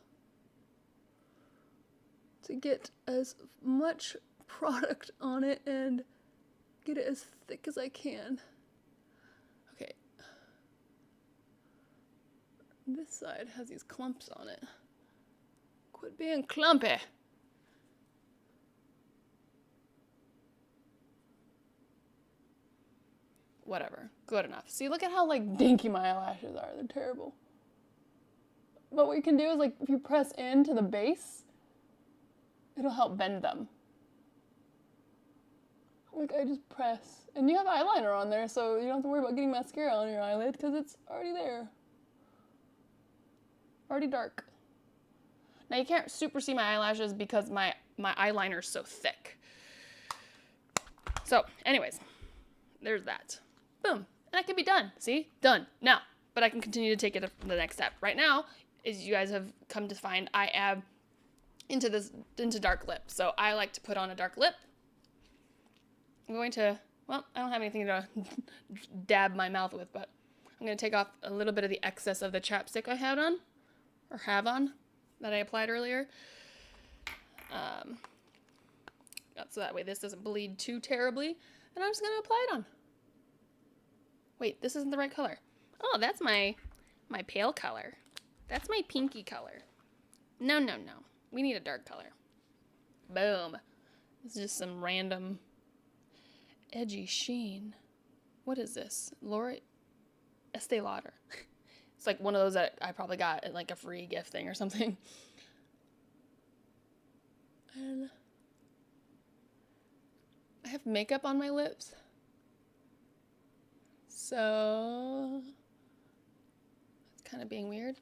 to get as much product on it and get it as thick as I can. Okay. This side has these clumps on it. Quit being clumpy. Whatever. Good enough. See, look at how, like, dinky my eyelashes are. They're terrible. But what you can do is, like, if you press into the base, it'll help bend them. Like, I just press. And you have eyeliner on there, so you don't have to worry about getting mascara on your eyelid, because it's already there. Already dark. Now, you can't super see my eyelashes because my eyeliner's so thick. So, anyways, there's that. Boom. And that can be done. See? Done. Now, but I can continue to take it to the next step. Right now, as you guys have come to find, I am into dark lip. So I like to put on a dark lip. I'm going to, well, I don't have anything to dab my mouth with, but I'm going to take off a little bit of the excess of the chapstick I had on, or have on, that I applied earlier. So that way this doesn't bleed too terribly. And I'm just going to apply it on. Wait, this isn't the right color. Oh, that's my pale color. That's my pinky color. No. We need a dark color. Boom. This is just some random edgy sheen. What is this? Estee Lauder. It's like one of those that I probably got at like a free gift thing or something. And I have makeup on my lips. So it's kind of being weird.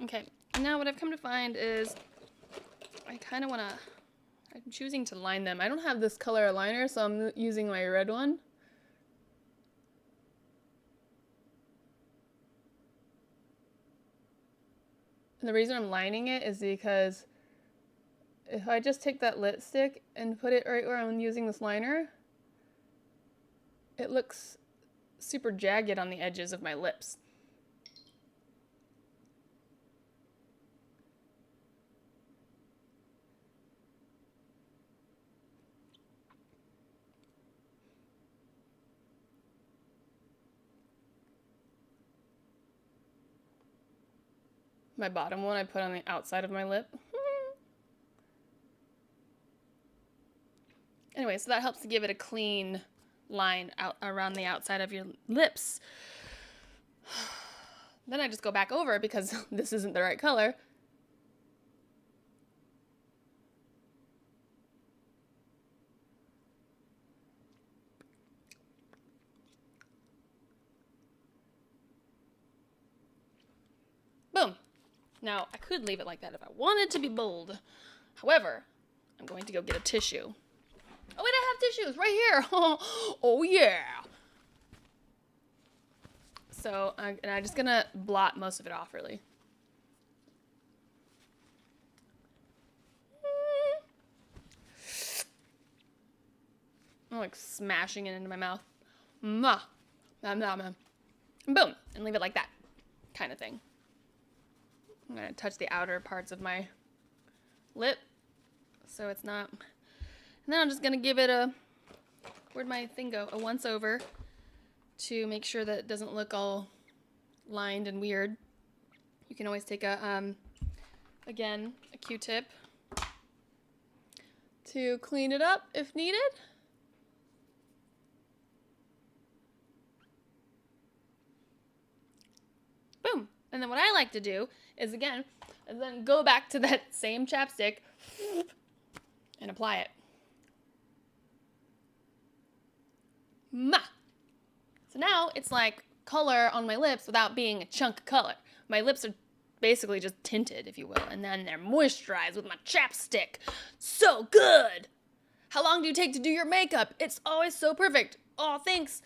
Okay, now what I've come to find is I'm choosing to line them. I don't have this color liner, so I'm using my red one. And the reason I'm lining it is because if I just take that lipstick and put it right where I'm using this liner, it looks super jagged on the edges of my lips. My bottom one I put on the outside of my lip. Anyway, so that helps to give it a clean line out around the outside of your lips. Then I just go back over because this isn't the right color. Boom. Now, I could leave it like that if I wanted to be bold. However, I'm going to go get a tissue. Oh, wait, I have tissues right here. Oh, yeah. So, I'm just going to blot most of it off, really. I'm like smashing it into my mouth. Mwah. Nom, nom, nom. And boom. And leave it like that kind of thing. I'm going to touch the outer parts of my lip so it's not... And then I'm just going to give it where'd my thing go? A once over to make sure that it doesn't look all lined and weird. You can always take again, a Q-tip to clean it up if needed. Boom. And then what I like to do is then go back to that same chapstick and apply it. So now it's like color on my lips without being a chunk of color. My lips are basically just tinted, if you will, and then they're moisturized with my chapstick. So good! How long do you take to do your makeup? It's always so perfect. Oh, thanks,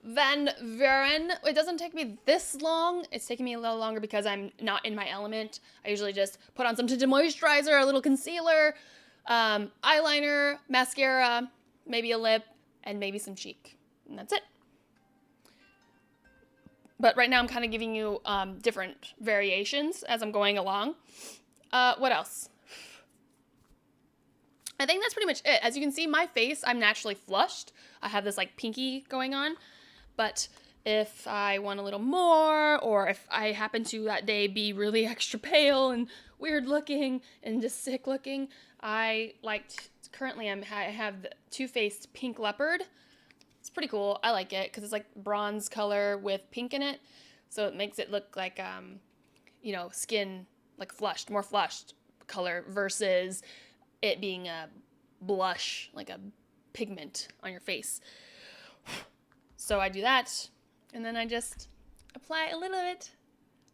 Van Varen. It doesn't take me this long. It's taking me a little longer because I'm not in my element. I usually just put on some tinted moisturizer, a little concealer, eyeliner, mascara, maybe a lip, and maybe some cheek. And that's it. But right now I'm kind of giving you different variations as I'm going along. What else? I think that's pretty much it. As you can see, my face, I'm naturally flushed. I have this like pinky going on. But if I want a little more, or if I happen to that day be really extra pale and weird looking and just sick looking, currently I have the Too Faced Pink Leopard. It's pretty cool. I like it because it's like bronze color with pink in it. So it makes it look like, skin, like flushed, more flushed color versus it being a blush, like a pigment on your face. So I do that, and then I just apply a little bit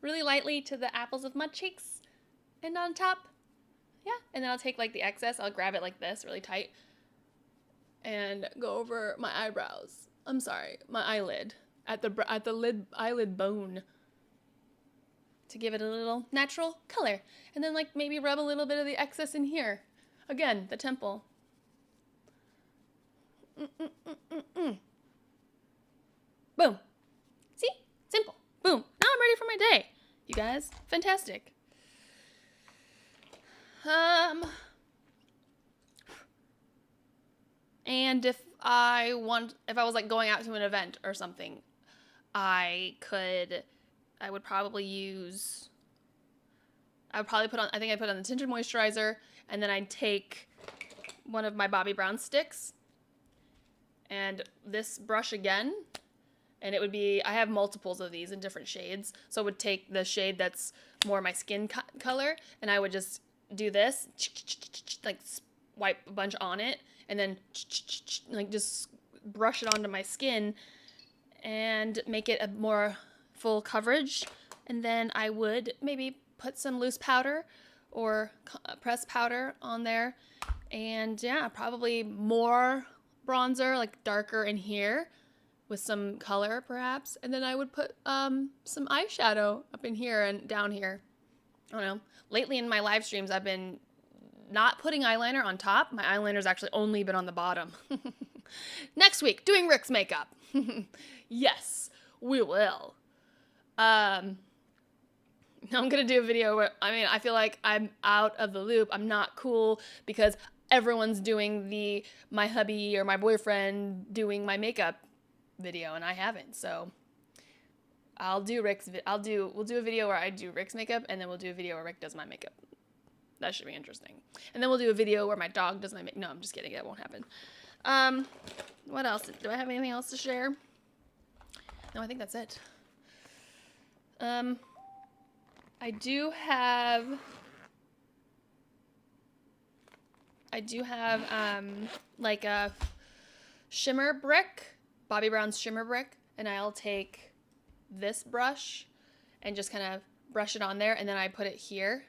really lightly to the apples of my cheeks and on top. Yeah, and then I'll take like the excess, I'll grab it like this really tight and go over my eyebrows. I'm sorry, my eyelid at the eyelid bone to give it a little natural color. And then like maybe rub a little bit of the excess in here. Again, the temple. Boom. See? Simple. Boom. Now I'm ready for my day. You guys, fantastic. And if I was like going out to an event or something, I would probably put on the tinted moisturizer, and then I'd take one of my Bobbi Brown sticks and this brush again, and it would be, I have multiples of these in different shades, so I would take the shade that's more my skin color, and I would just do this, like wipe a bunch on it, and then like just brush it onto my skin and make it a more full coverage. And then I would maybe put some loose powder or pressed powder on there, and yeah, probably more bronzer, like darker in here with some color perhaps, and then I would put some eyeshadow up in here and down here. I don't know. Lately in my live streams, I've been not putting eyeliner on top. My eyeliner's actually only been on the bottom. Next week, doing Rick's makeup. Yes, we will. I'm gonna do a video where, I feel like I'm out of the loop. I'm not cool because everyone's doing my hubby or my boyfriend doing my makeup video and I haven't. So we'll do a video where I do Rick's makeup, and then we'll do a video where Rick does my makeup. That should be interesting. And then we'll do a video where my dog does my makeup. No, I'm just kidding. That won't happen. What else? Do I have anything else to share? No, I think that's it. I do have like a shimmer brick, Bobbi Brown's shimmer brick, and I'll take this brush and just kind of brush it on there, and then I put it here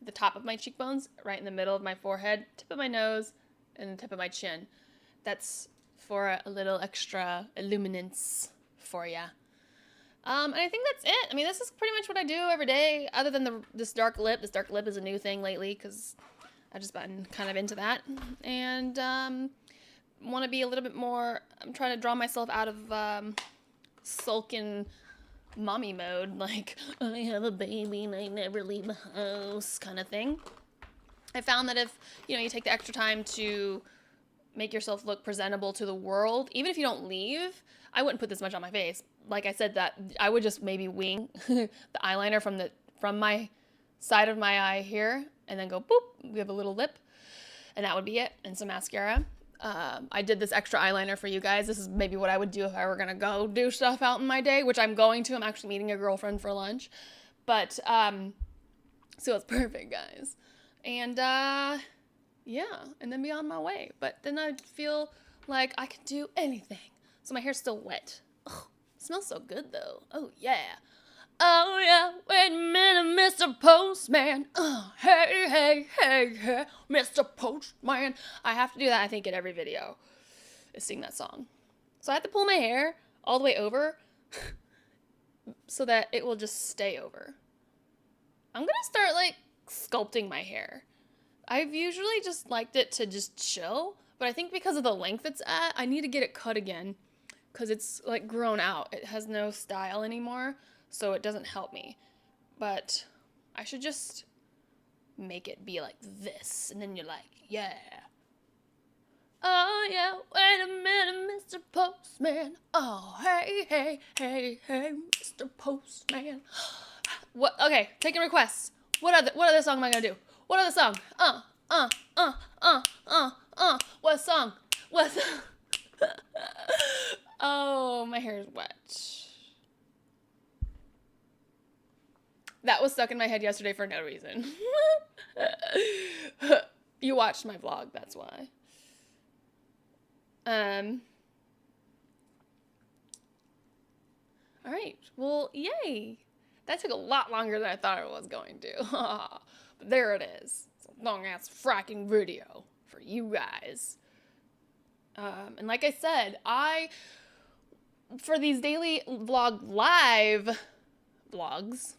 at the top of my cheekbones, right in the middle of my forehead, tip of my nose, and the tip of my chin. That's for a little extra illuminance for ya. And I think that's it. This is pretty much what I do every day, other than this dark lip. This dark lip is a new thing lately because I've just been kind of into that. And want to be a little bit more, I'm trying to draw myself out of sulking mommy mode, like, I have a baby and I never leave the house kind of thing. I found that if, you take the extra time to make yourself look presentable to the world, even if you don't leave, I wouldn't put this much on my face. Like I said, that I would just maybe wing the eyeliner from my side of my eye here, and then go boop, we have a little lip, and that would be it, and some mascara. I did this extra eyeliner for you guys. This is maybe what I would do if I were gonna go do stuff out in my day, which I'm going to. I'm actually meeting a girlfriend for lunch. But, so it's perfect, guys. And, yeah, and then be on my way. But then I'd feel like I could do anything. So my hair's still wet. Ugh, smells so good, though. Oh, yeah. Oh yeah, wait a minute, Mr. Postman. Hey, hey, hey, hey, Mr. Postman. I have to do that, I think, in every video, is sing that song. So I have to pull my hair all the way over so that it will just stay over. I'm gonna start, like, sculpting my hair. I've usually just liked it to just chill, but I think because of the length it's at, I need to get it cut again because it's, like, grown out. It has no style anymore, so it doesn't help me. But I should just make it be like this, and then you're like, yeah. Oh, yeah, wait a minute, Mr. Postman. Oh, hey, hey, hey, hey, Mr. Postman. What? Okay, taking requests. What other song am I gonna do? What other song? What song? What song? Oh, my hair is wet. That was stuck in my head yesterday for no reason. You watched my vlog, that's why. All right, well, yay. That took a lot longer than I thought it was going to. But there it is. It's a long-ass fracking video for you guys. And like I said, for these daily vlog live vlogs,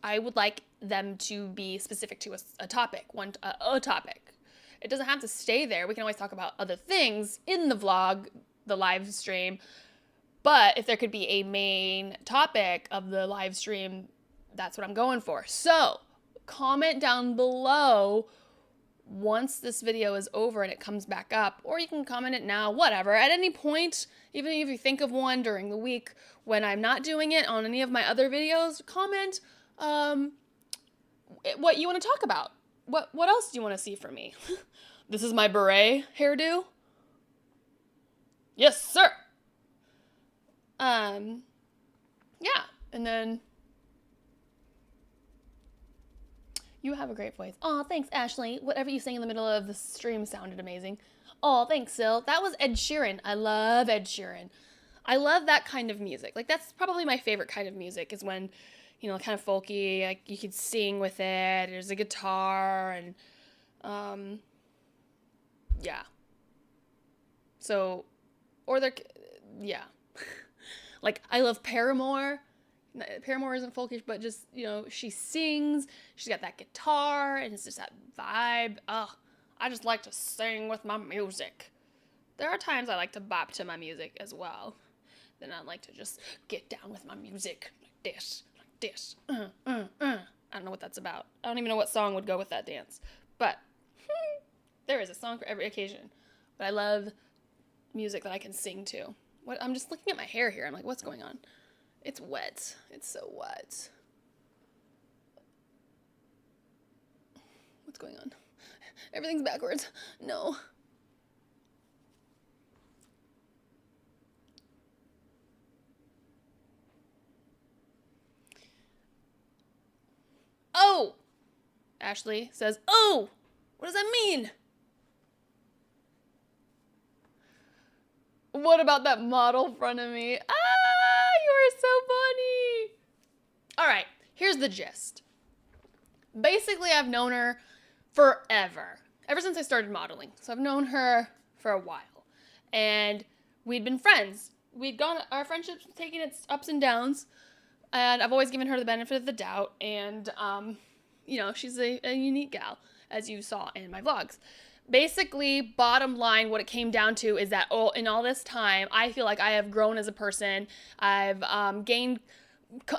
I would like them to be specific to a topic, a topic. It doesn't have to stay there. We can always talk about other things in the vlog, the live stream. But if there could be a main topic of the live stream, that's what I'm going for. So comment down below once this video is over and it comes back up, or you can comment it now, whatever. At any point, even if you think of one during the week when I'm not doing it on any of my other videos, comment what you want to talk about. What else do you want to see from me? This is my beret hairdo. Yes, sir. Yeah, and then you have a great voice. Aw, thanks, Ashley. Whatever you sang in the middle of the stream sounded amazing. Aw, thanks, Sil. That was Ed Sheeran. I love Ed Sheeran. I love that kind of music. Like, that's probably my favorite kind of music, is when, you know, kind of folky, like, you could sing with it, there's a guitar, and, yeah. So, yeah. Like, I love Paramore. Paramore isn't folkish, but just, you know, she sings, she's got that guitar, and it's just that vibe. Ugh, I just like to sing with my music. There are times I like to bop to my music as well. Then I like to just get down with my music like this, like this. I don't know what that's about. I don't even know what song would go with that dance. But there is a song for every occasion. But I love music that I can sing to. I'm just looking at my hair here. I'm like, what's going on? It's wet. It's so wet. What's going on? Everything's backwards. No. Oh! Ashley says, oh! What does that mean? What about that model in front of me? Ah, you are so funny. All right, here's the gist. Basically, I've known her forever, ever since I started modeling. So I've known her for a while, and we'd been friends. Our friendship's taken its ups and downs, and I've always given her the benefit of the doubt, and, you know, she's a unique gal, as you saw in my vlogs. Basically, bottom line, what it came down to is that in all this time, I feel like I have grown as a person. I've gained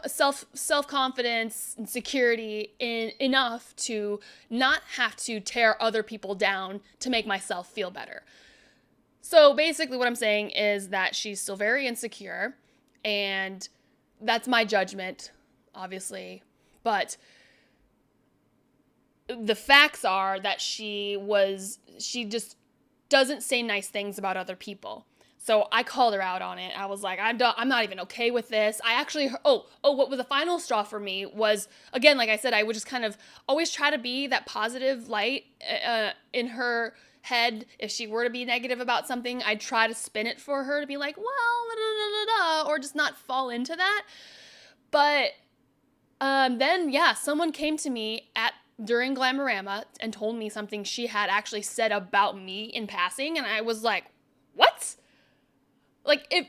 self-confidence and security enough to not have to tear other people down to make myself feel better. So basically what I'm saying is that she's still very insecure, and that's my judgment, obviously, but the facts are that she just doesn't say nice things about other people. So I called her out on it. I was like, I'm not even okay with this. I actually, what was the final straw for me was, again, like I said, I would just kind of always try to be that positive light in her head. If she were to be negative about something, I'd try to spin it for her to be like, well, or just not fall into that. But Then yeah, someone came to me during Glamorama and told me something she had actually said about me in passing, and I was like, what? Like, if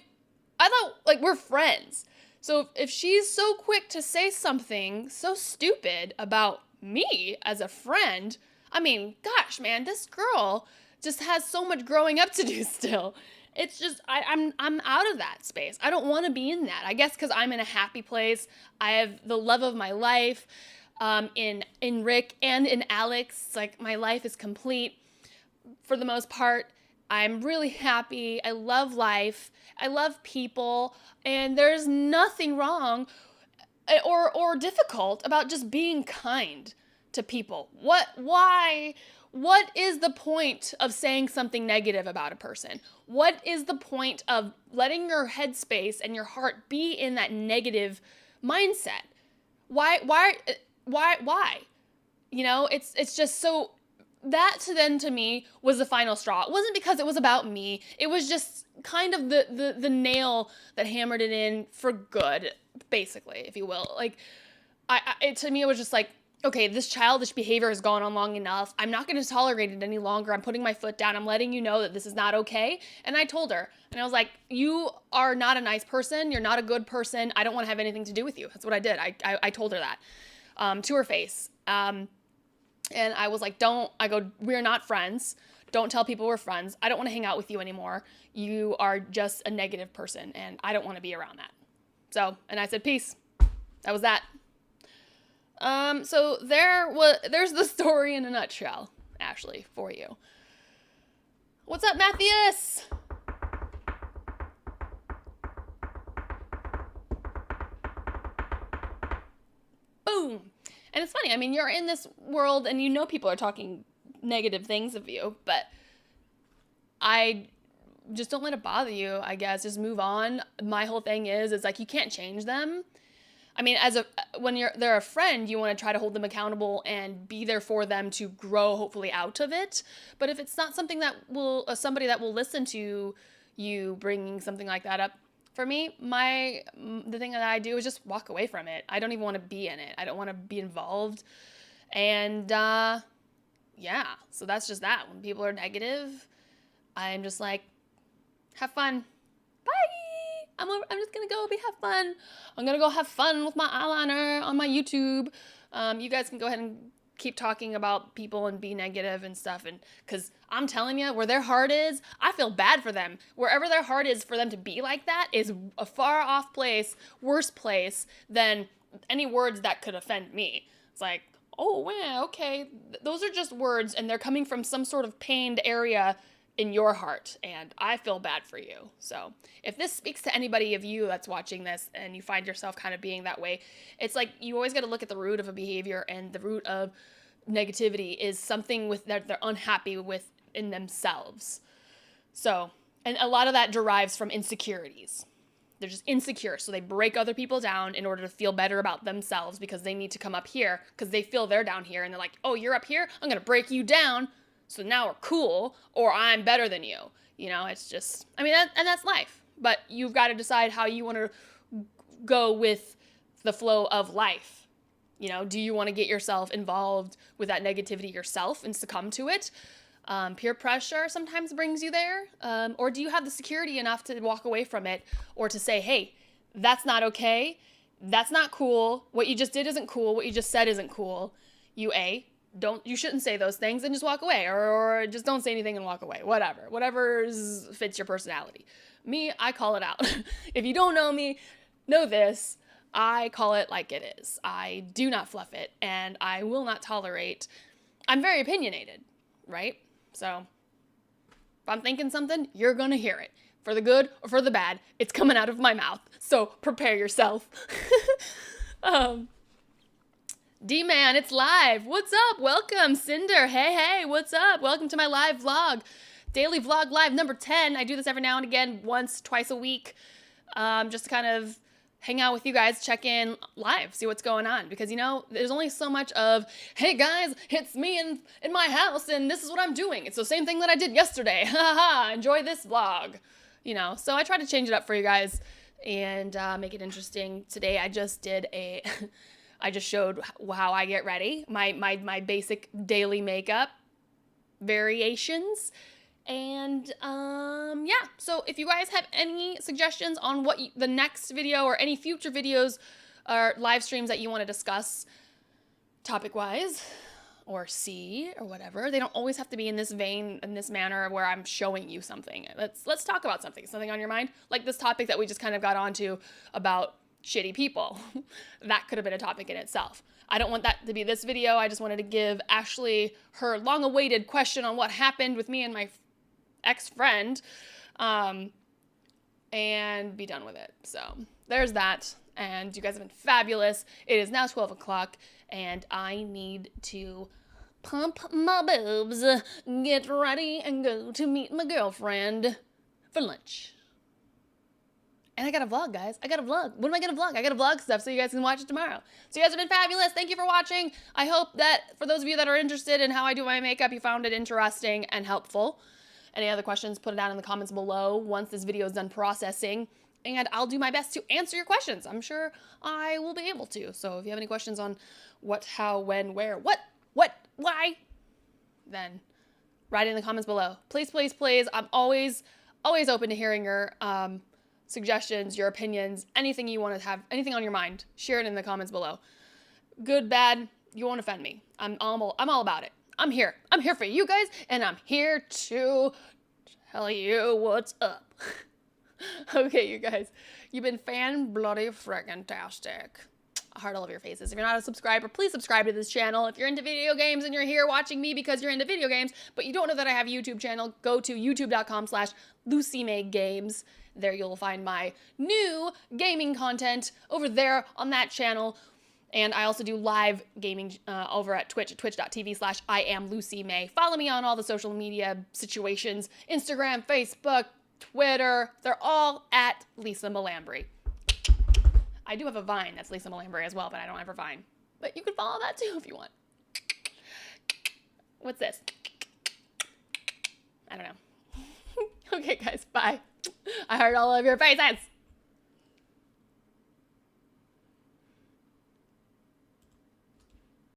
I thought, like, we're friends. So if she's so quick to say something so stupid about me as a friend, I mean, gosh, man, this girl just has so much growing up to do still. It's just, I'm out of that space. I don't want to be in that. I guess because I'm in a happy place. I have the love of my life in Rick and in Alex. It's like my life is complete for the most part. I'm really happy. I love life. I love people. And there's nothing wrong or difficult about just being kind to people. What is the point of saying something negative about a person? What is the point of letting your headspace and your heart be in that negative mindset? Why? You know, it's just so, that to me was the final straw. It wasn't because it was about me. It was just kind of the nail that hammered it in for good, basically, if you will. Like, to me, it was just like, okay, this childish behavior has gone on long enough. I'm not going to tolerate it any longer. I'm putting my foot down. I'm letting you know that this is not okay. And I told her, and I was like, you are not a nice person. You're not a good person. I don't want to have anything to do with you. That's what I did. I told her that to her face. And I was like, we're not friends. Don't tell people we're friends. I don't want to hang out with you anymore. You are just a negative person, and I don't want to be around that. So, and I said, peace. That was that. So there's the story in a nutshell, Ashley, for you. What's up, Matthias? Boom. And it's funny, I mean, you're in this world and you know people are talking negative things of you, but I just don't let it bother you, I guess. Just move on. My whole thing is like, you can't change them. I mean, when they're a friend, you want to try to hold them accountable and be there for them to grow, hopefully, out of it. But if it's not something that somebody that will listen to you bringing something like that up, for me, the thing that I do is just walk away from it. I don't even want to be in it. I don't want to be involved. And yeah, so that's just that. When people are negative, I'm just like, have fun. Bye. I'm just going to go have fun. I'm going to go have fun with my eyeliner on my YouTube. You guys can go ahead and keep talking about people and be negative and stuff. And because I'm telling you, where their heart is, I feel bad for them. Wherever their heart is, for them to be like that is a far off place, worse place than any words that could offend me. It's like, oh, wow, okay. Those are just words and they're coming from some sort of pained area in your heart, and I feel bad for you. So if this speaks to anybody of you that's watching this and you find yourself kind of being that way, it's like you always got to look at the root of a behavior, and the root of negativity is something that they're unhappy with in themselves. So, and a lot of that derives from insecurities. They're just insecure, so they break other people down in order to feel better about themselves because they need to come up here because they feel they're down here, and they're like, oh, you're up here? I'm going to break you down. So now we're cool, or I'm better than you. You know, it's just, I mean, and that's life. But you've got to decide how you want to go with the flow of life. You know, do you want to get yourself involved with that negativity yourself and succumb to it? Peer pressure sometimes brings you there. Or do you have the security enough to walk away from it, or to say, hey, that's not okay. That's not cool. What you just did isn't cool. What you just said isn't cool. You shouldn't say those things and just walk away, or just don't say anything and walk away. Whatever fits your personality. Me, I call it out. If you don't know me, know this. I call it like it is. I do not fluff it, and I will not tolerate. I'm very opinionated, right? So if I'm thinking something, you're gonna hear it. For the good or for the bad, it's coming out of my mouth. So prepare yourself. D-Man, it's live. What's up? Welcome, Cinder. Hey, what's up? Welcome to my live vlog. Daily vlog live number 10. I do this every now and again, twice a week, just to kind of hang out with you guys, check in live, see what's going on. Because, you know, there's only so much of, hey guys, it's me in my house and this is what I'm doing. It's the same thing that I did yesterday. Enjoy this vlog. You know, so I try to change it up for you guys and make it interesting. Today I just did I just showed how I get ready, my basic daily makeup variations. And yeah, so if you guys have any suggestions on what the next video or any future videos or live streams that you want to discuss topic wise or see or whatever, they don't always have to be in this vein, in this manner where I'm showing you something. Let's talk about something on your mind, like this topic that we just kind of got onto about shitty people. That could have been a topic in itself. I don't want that to be this video. I just wanted to give Ashley her long-awaited question on what happened with me and my ex-friend, and be done with it. So there's that. And you guys have been fabulous. It is now 12 o'clock, and I need to pump my boobs, get ready, and go to meet my girlfriend for lunch. And I got a vlog, guys. I got a vlog. What am I going to vlog? I got to vlog stuff so you guys can watch it tomorrow. So you guys have been fabulous. Thank you for watching. I hope that for those of you that are interested in how I do my makeup, you found it interesting and helpful. Any other questions, put it down in the comments below once this video is done processing. And I'll do my best to answer your questions. I'm sure I will be able to. So if you have any questions on what, how, when, where, what, why, then write it in the comments below. Please, please, please. I'm always open to hearing your suggestions, your opinions, anything you want to have, anything on your mind. Share it in the comments below. Good, bad, you won't offend me. I'm all about it. I'm here. I'm here for you guys, and I'm here to tell you what's up. Okay, you guys, you've been fan-bloody-frickin-tastic. I heart all over your faces. If you're not a subscriber, please subscribe to this channel. If you're into video games and you're here watching me because you're into video games, but you don't know that I have a YouTube channel, go to youtube.com/LucyMayGames. There you'll find my new gaming content over there on that channel. And I also do live gaming over at Twitch, at twitch.tv/IamLucyMay. Follow me on all the social media situations, Instagram, Facebook, Twitter. They're all at Lisa Malambry. I do have a Vine that's Lisa Malambry as well, but I don't have a Vine. But you can follow that too if you want. What's this? I don't know. Okay, guys, bye. I heard all of your faces.